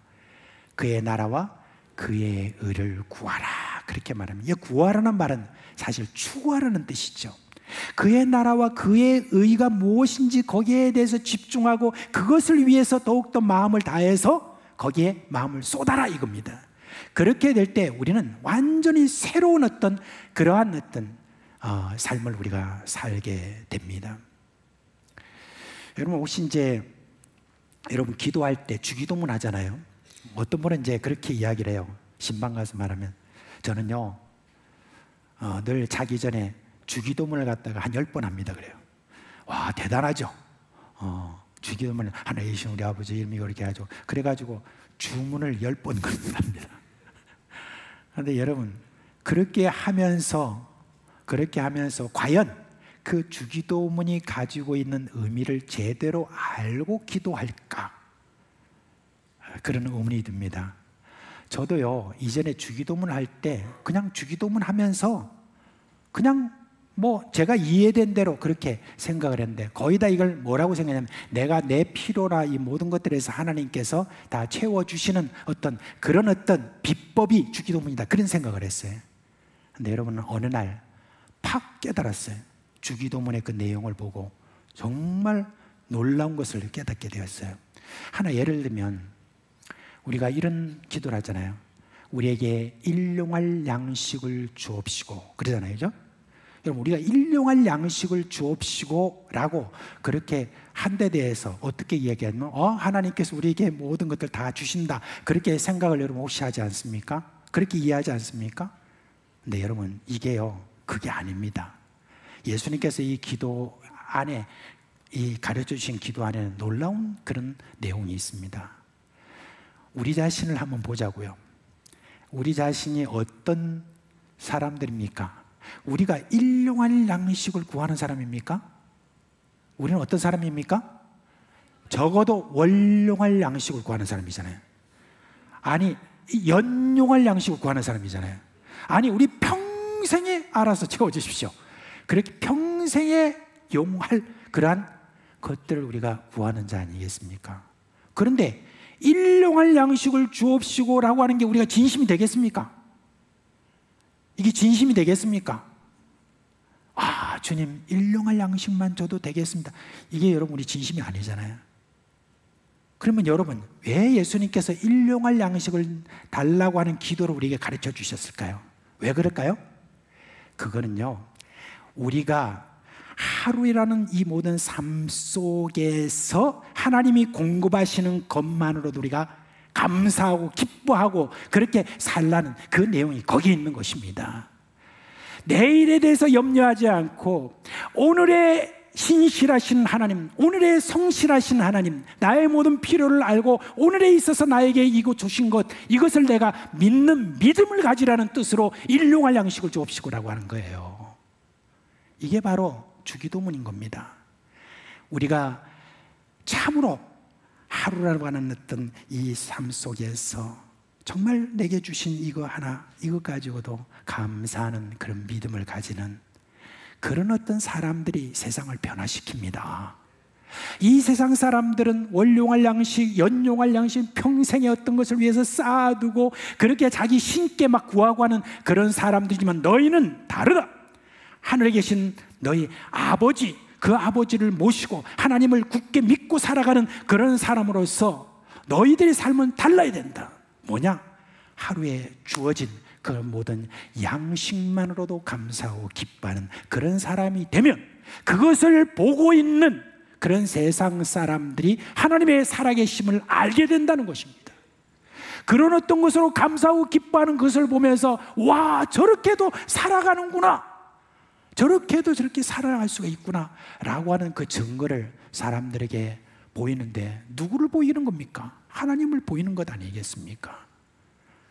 그의 나라와 그의 의를 구하라, 그렇게 말합니다. 이 구하라는 말은 사실 추구하라는 뜻이죠. 그의 나라와 그의 의가 무엇인지 거기에 대해서 집중하고 그것을 위해서 더욱더 마음을 다해서 거기에 마음을 쏟아라, 이겁니다. 그렇게 될 때 우리는 완전히 새로운 그러한 삶을 우리가 살게 됩니다. 여러분 혹시 이제 여러분 기도할 때 주기도문 하잖아요. 어떤 분은 이제 그렇게 이야기를 해요. 신방 가서 말하면 저는요 늘 자기 전에 주기도문을 갖다가 한 10번 합니다. 그래요. 와, 대단하죠. 주기도문을 하나 계신 우리 아버지 이름이 그렇게 하죠. 그래가지고 주문을 10번 합니다. 그런데 여러분 그렇게 하면서 과연 그 주기도문이 가지고 있는 의미를 제대로 알고 기도할까? 그런 의문이 듭니다. 저도요 이전에 주기도문 할 때 그냥 주기도문 하면서 그냥 뭐 제가 이해된 대로 그렇게 생각을 했는데 거의 다 이걸 뭐라고 생각하냐면 내가 내 필요나 이 모든 것들에서 하나님께서 다 채워주시는 어떤 그런 어떤 비법이 주기도문이다, 그런 생각을 했어요. 근데 여러분은 어느 날 팍 깨달았어요. 주기도문의 그 내용을 보고 정말 놀라운 것을 깨닫게 되었어요. 하나 예를 들면 우리가 이런 기도를 하잖아요. 우리에게 일용할 양식을 주옵시고 그러잖아요, 그죠? 여러분, 우리가 일용할 양식을 주옵시고 라고 그렇게 한 데 대해서 어떻게 이야기하면 하나님께서 우리에게 모든 것들 다 주신다, 그렇게 생각을 여러분 혹시 하지 않습니까? 그렇게 이해하지 않습니까? 근데 여러분, 이게요, 그게 아닙니다. 예수님께서 이 기도 안에, 이 가르쳐 주신 기도 안에는 놀라운 그런 내용이 있습니다. 우리 자신을 한번 보자고요. 우리 자신이 어떤 사람들입니까? 우리가 일용할 양식을 구하는 사람입니까? 우리는 어떤 사람입니까? 적어도 월용할 양식을 구하는 사람이잖아요. 아니, 연용할 양식을 구하는 사람이잖아요. 아니, 우리 평생에 알아서 채워주십시오. 그렇게 평생에 용할 그러한 것들을 우리가 구하는 자 아니겠습니까? 그런데 일용할 양식을 주옵시고 라고 하는 게 우리가 진심이 되겠습니까? 이게 진심이 되겠습니까? 주님, 일용할 양식만 줘도 되겠습니다. 이게 여러분 우리 진심이 아니잖아요. 그러면 여러분, 왜 예수님께서 일용할 양식을 달라고 하는 기도를 우리에게 가르쳐 주셨을까요? 왜 그럴까요? 그거는요, 우리가 하루이라는 이 모든 삶 속에서 하나님이 공급하시는 것만으로도 우리가 감사하고 기뻐하고 그렇게 살라는 그 내용이 거기에 있는 것입니다. 내일에 대해서 염려하지 않고 오늘의 신실하신 하나님, 오늘의 성실하신 하나님, 나의 모든 필요를 알고 오늘에 있어서 나에게 이곳 주신 것, 이것을 내가 믿는 믿음을 가지라는 뜻으로 일용할 양식을 주옵시고라고 하는 거예요. 이게 바로 주기도문인 겁니다. 우리가 참으로 하루라고 하는 어떤 이 삶 속에서 정말 내게 주신 이거 하나, 이거 가지고도 감사하는 그런 믿음을 가지는 그런 어떤 사람들이 세상을 변화시킵니다. 이 세상 사람들은 월용할 양식, 연용할 양식, 평생의 어떤 것을 위해서 쌓아두고 그렇게 자기 신께 막 구하고 하는 그런 사람들이지만 너희는 다르다. 하늘에 계신 너희 아버지, 그 아버지를 모시고 하나님을 굳게 믿고 살아가는 그런 사람으로서 너희들의 삶은 달라야 된다. 뭐냐? 하루에 주어진 그 모든 양식만으로도 감사하고 기뻐하는 그런 사람이 되면 그것을 보고 있는 그런 세상 사람들이 하나님의 살아계심을 알게 된다는 것입니다. 그런 어떤 것으로 감사하고 기뻐하는 것을 보면서 와, 저렇게도 살아가는구나, 저렇게도 저렇게 살아갈 수가 있구나 라고 하는 그 증거를 사람들에게 보이는데 누구를 보이는 겁니까? 하나님을 보이는 것 아니겠습니까?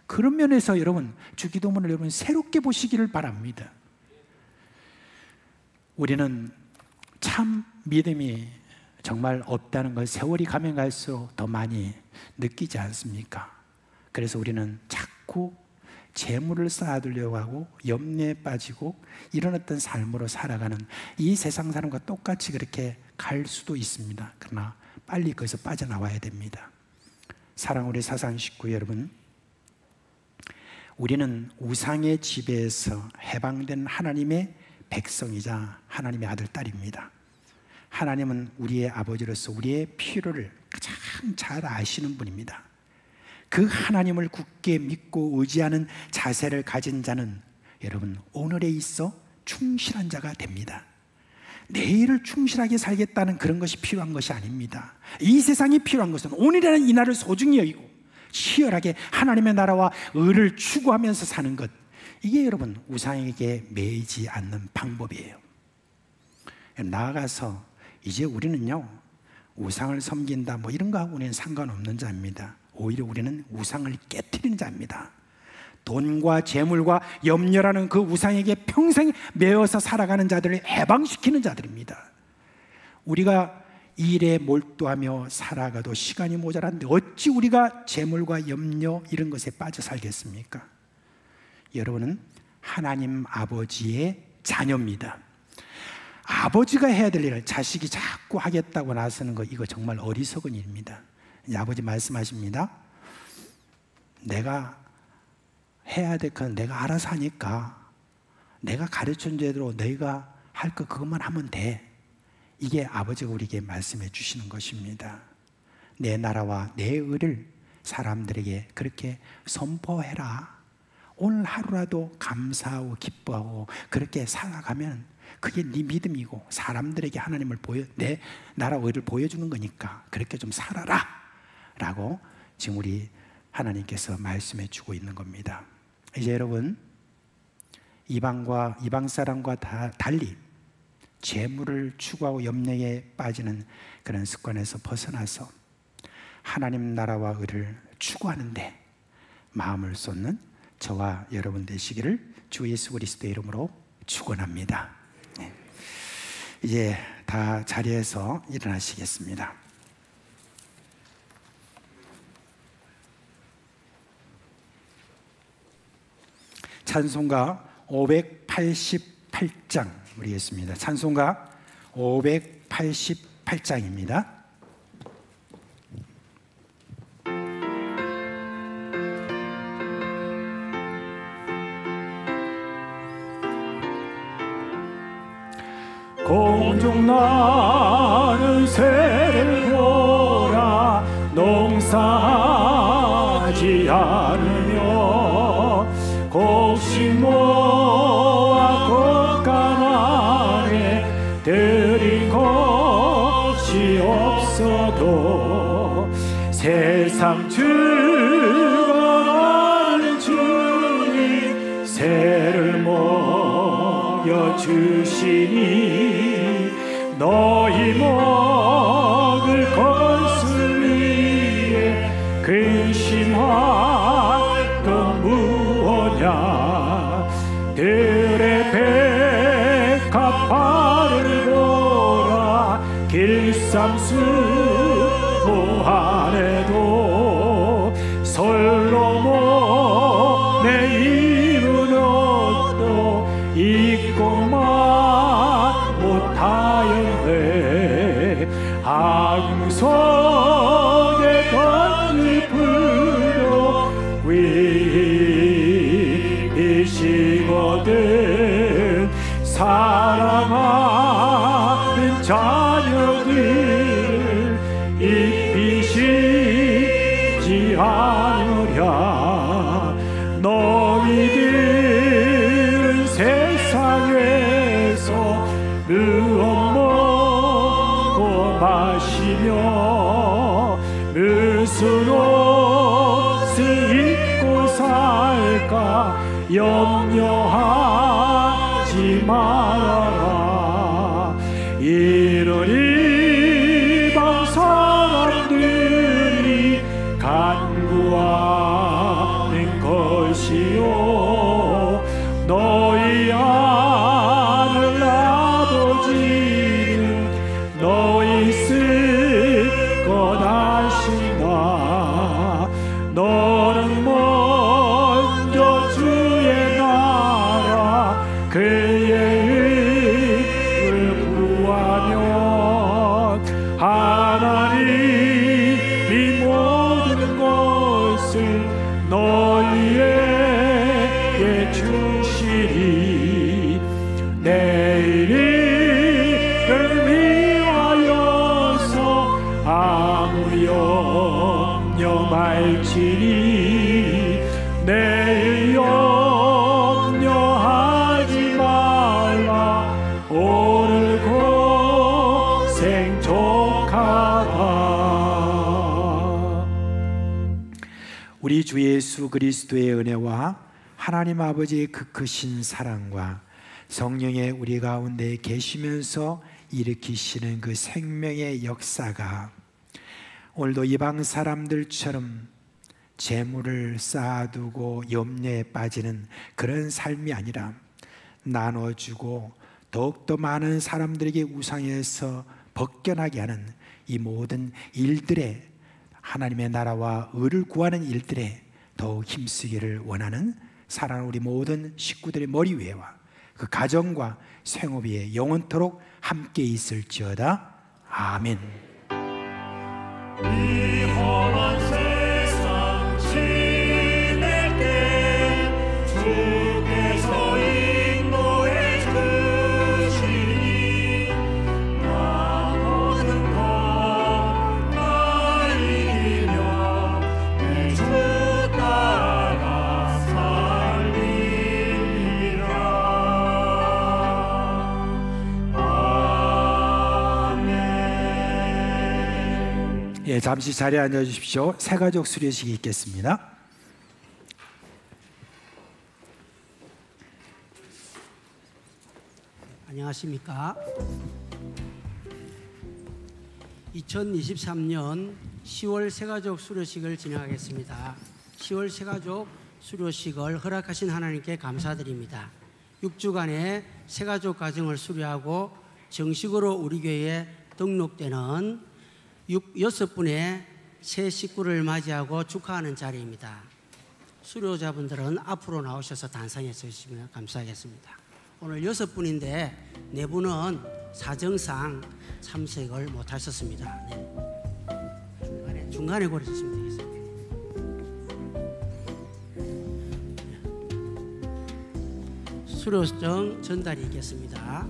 그런 면에서 여러분, 주기도문을 여러분 새롭게 보시기를 바랍니다. 우리는 참 믿음이 정말 없다는 걸 세월이 가면 갈수록 더 많이 느끼지 않습니까? 그래서 우리는 자꾸 재물을 쌓아두려고 하고 염려에 빠지고 이런 어떤 삶으로 살아가는 이 세상 사람과 똑같이 그렇게 갈 수도 있습니다. 그러나 빨리 거기서 빠져나와야 됩니다. 사랑하는 우리 사상 식구 여러분, 우리는 우상의 지배에서 해방된 하나님의 백성이자 하나님의 아들, 딸입니다. 하나님은 우리의 아버지로서 우리의 필요를 가장 잘 아시는 분입니다. 그 하나님을 굳게 믿고 의지하는 자세를 가진 자는 여러분 오늘에 있어 충실한 자가 됩니다. 내일을 충실하게 살겠다는 그런 것이 필요한 것이 아닙니다. 이 세상이 필요한 것은 오늘이라는 이 날을 소중히 여기고 치열하게 하나님의 나라와 의를 추구하면서 사는 것, 이게 여러분 우상에게 매이지 않는 방법이에요. 나아가서 이제 우리는요, 우상을 섬긴다 뭐 이런 거하고 우리는 상관없는 자입니다. 오히려 우리는 우상을 깨트리는 자입니다. 돈과 재물과 염려라는 그 우상에게 평생 매어서 살아가는 자들을 해방시키는 자들입니다. 우리가 일에 몰두하며 살아가도 시간이 모자란데 어찌 우리가 재물과 염려 이런 것에 빠져 살겠습니까? 여러분은 하나님 아버지의 자녀입니다. 아버지가 해야 될 일을 자식이 자꾸 하겠다고 나서는 거, 이거 정말 어리석은 일입니다. 이제 아버지 말씀하십니다. 내가 해야 될 건 내가 알아서 하니까 내가 가르쳐준 대로 너희가 할 거 그것만 하면 돼. 이게 아버지가 우리에게 말씀해 주시는 것입니다. 내 나라와 내 의를 사람들에게 그렇게 선포해라. 오늘 하루라도 감사하고 기뻐하고 그렇게 살아가면 그게 네 믿음이고 사람들에게 하나님을 내 나라 의를 보여주는 거니까 그렇게 좀 살아라 라고 지금 우리 하나님께서 말씀해 주고 있는 겁니다. 이제 여러분, 이방 사람과 달리 재물을 추구하고 염려에 빠지는 그런 습관에서 벗어나서 하나님 나라와 의를 추구하는데 마음을 쏟는 저와 여러분 되시기를 주 예수 그리스도의 이름으로 축원합니다. 네. 이제 다 자리에서 일어나시겠습니다. 찬송가 588장 우리겠습니다. 찬송가 588장입니다. 공중 나는 새를 보라 농사하지 않으며 곡식 모아 곡간 아래 들인 것이 없어도 세상 주관하는 주님 새를 먹여 주시니 너희 먹을 것을 위해 근심할 건 무엇냐 들의 백합화를 보라 길쌈수 안에도 솔로몬의 이룬 옷도 입고만 못하였네 항속의 던을 풀어 위이시거든 사랑하는 자녀들 입히시지 않으랴 너희들은 세상에서 무엇 먹고 마시며 무슨 옷을 입고 살까 염려하지 말아라 이런 이방 사람들이 간구하는 것이요 너희 하늘 아버지는 너희 쓸 것 아신다 너는 먼저 주의 나라 그의 의를 구하면 하나님이 모든 것을 너희에게 주시리 내일을 위하여서 아무 염려 말지니 내일 염려하지 말라 오늘 고생 족하다. 우리 주 예수 그리스도의 은혜와 하나님 아버지의 그 크신 사랑과 성령의 우리 가운데 계시면서 일으키시는 그 생명의 역사가 오늘도 이방 사람들처럼 재물을 쌓아두고 염려에 빠지는 그런 삶이 아니라 나눠주고 더욱더 많은 사람들에게 우상에서 벗겨나게 하는 이 모든 일들에 하나님의 나라와 의를 구하는 일들에 더욱 힘쓰기를 원하는 사랑하는 우리 모든 식구들의 머리 위에와 그 가정과 생업이 영원토록 함께 있을지어다. 아멘. 이 험한 세상 지낼 때 주께서 인도해 주시니 나 모든 것 다 이기며 내 주 따라 살리리라. 아멘. 예, 잠시 자리에 앉아 주십시오. 새가족 수료식이 있겠습니다. 안녕하십니까. 2023년 10월 새가족 수료식을 진행하겠습니다. 10월 새가족 수료식을 허락하신 하나님께 감사드립니다. 6주간의 새가족 가정을 수료하고 정식으로 우리 교회에 등록되는 6분의 새 식구를 맞이하고 축하하는 자리입니다. 수료자분들은 앞으로 나오셔서 단상에 서주시면 감사하겠습니다. 오늘 6분인데 4분은 사정상 참석을 못하셨습니다. 네. 중간에 고르셨으면 되겠습니다. 수료증 전달이 있겠습니다.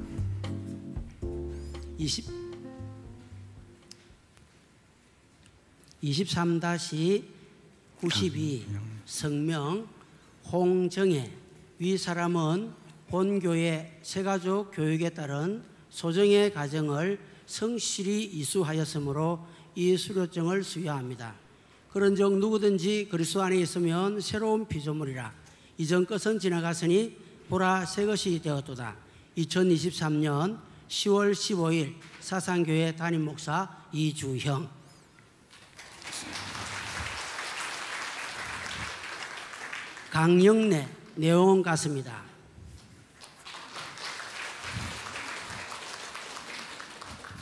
23-92 성명 홍정혜 위 사람은 본교회 새가족 교육에 따른 소정의 가정을 성실히 이수하였으므로 이 수료증을 수여합니다. 그런즉 누구든지 그리스도 안에 있으면 새로운 피조물이라 이전 것은 지나갔으니 보라 새 것이 되었도다. 2023년 10월 15일 사상교회 담임목사 이주형. 강영래 내원 같습니다.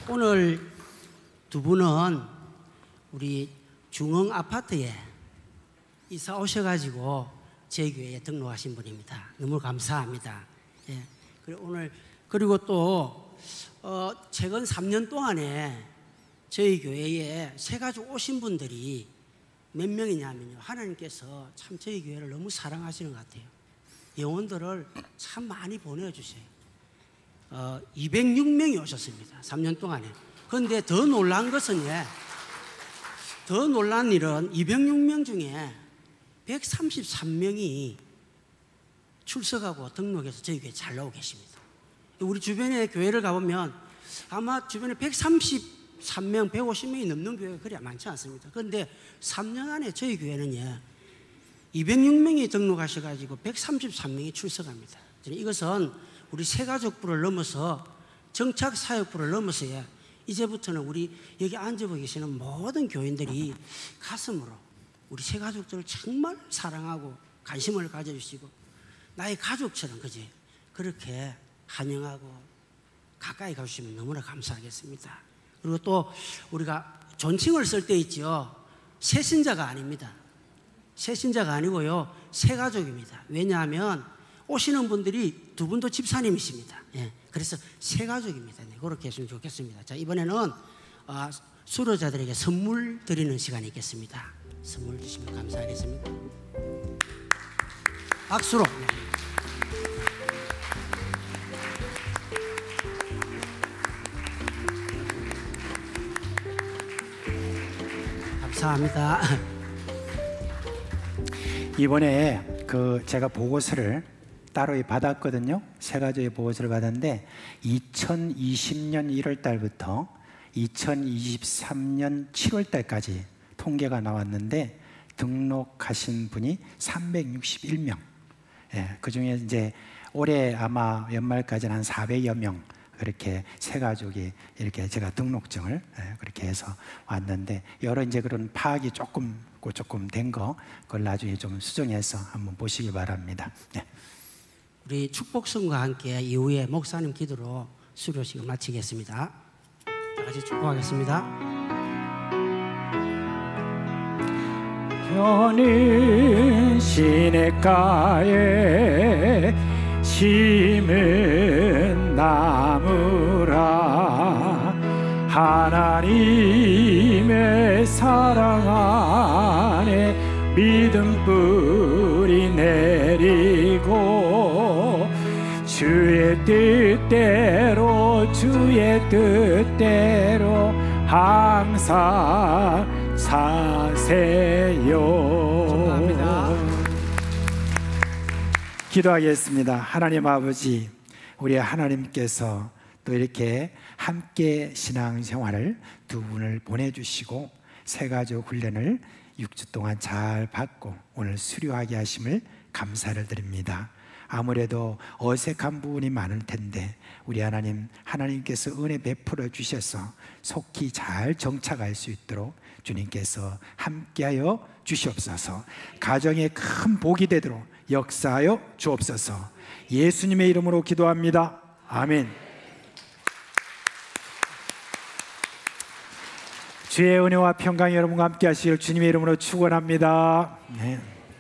오늘 두 분은 우리 중흥 아파트에 이사 오셔가지고 제 교회에 등록하신 분입니다. 너무 감사합니다. 예. 그리고 또 최근 3년 동안에 저희 교회에 새가족 오신 분들이 몇 명이냐면요. 하나님께서 참 저희 교회를 너무 사랑하시는 것 같아요. 영혼들을 참 많이 보내주세요. 206명이 오셨습니다. 3년 동안에. 그런데 더 놀란 것은 더 놀란 일은 206명 중에 133명이 출석하고 등록해서 저희 교회에 잘 나오고 계십니다. 우리 주변에 교회를 가보면 아마 주변에 133명, 150명이 넘는 교회가 그리 많지 않습니다. 그런데 3년 안에 저희 교회는 206명이 등록하셔가지고 133명이 출석합니다. 이것은 우리 새가족부를 넘어서 정착사역부를 넘어서 이제부터는 우리 여기 앉아보고 계시는 모든 교인들이 가슴으로 우리 새가족들을 정말 사랑하고 관심을 가져주시고 나의 가족처럼 그렇게 환영하고 가까이 가주시면 너무나 감사하겠습니다. 그리고 또 우리가 존칭을 쓸 때 있죠. 새신자가 아닙니다. 새신자가 아니고요. 새가족입니다. 왜냐하면 오시는 분들이 두 분도 집사님이십니다. 그래서 새가족입니다. 그렇게 했으면 좋겠습니다. 자, 이번에는 수료자들에게 선물 드리는 시간이 있겠습니다. 선물 주시면 감사하겠습니다. 박수로. 감사합니다. 이번에 제가 보고서를 따로 받았거든요. 새가족의 보고서를 받았는데 2020년 1월 달부터 2023년 7월 달까지 통계가 나왔는데 등록하신 분이 361명. 그 중에 이제 올해 아마 연말까지는 한 400여 명 그렇게 새가족이 이렇게 제가 등록증을 그렇게 해서 왔는데 여러 이제 그런 파악이 조금 된 거 그걸 나중에 좀 수정해서 한번 보시기 바랍니다. 우리 축복성과 함께 이후에 목사님 기도로 수료식을 마치겠습니다. 다 같이 축복하겠습니다. 편인 시냇가에 힘은 나무라 하나님의 사랑 안에 믿음 뿌리 내리고 주의 뜻대로 항상 사세요. 감사합니다. 기도하겠습니다. 하나님 아버지, 우리 하나님께서 또 이렇게 함께 신앙생활을 두 분을 보내주시고 새가족 훈련을 6주 동안 잘 받고 오늘 수료하게 하심을 감사를 드립니다. 아무래도 어색한 부분이 많을 텐데 우리 하나님께서 은혜 베풀어 주셔서 속히 잘 정착할 수 있도록 주님께서 함께하여 주시옵소서. 가정에 큰 복이 되도록 역사하여 주옵소서. 예수님의 이름으로 기도합니다. 아멘. 주의 은혜와 평강이 여러분과 함께 하시길 주님의 이름으로 축원합니다. 네.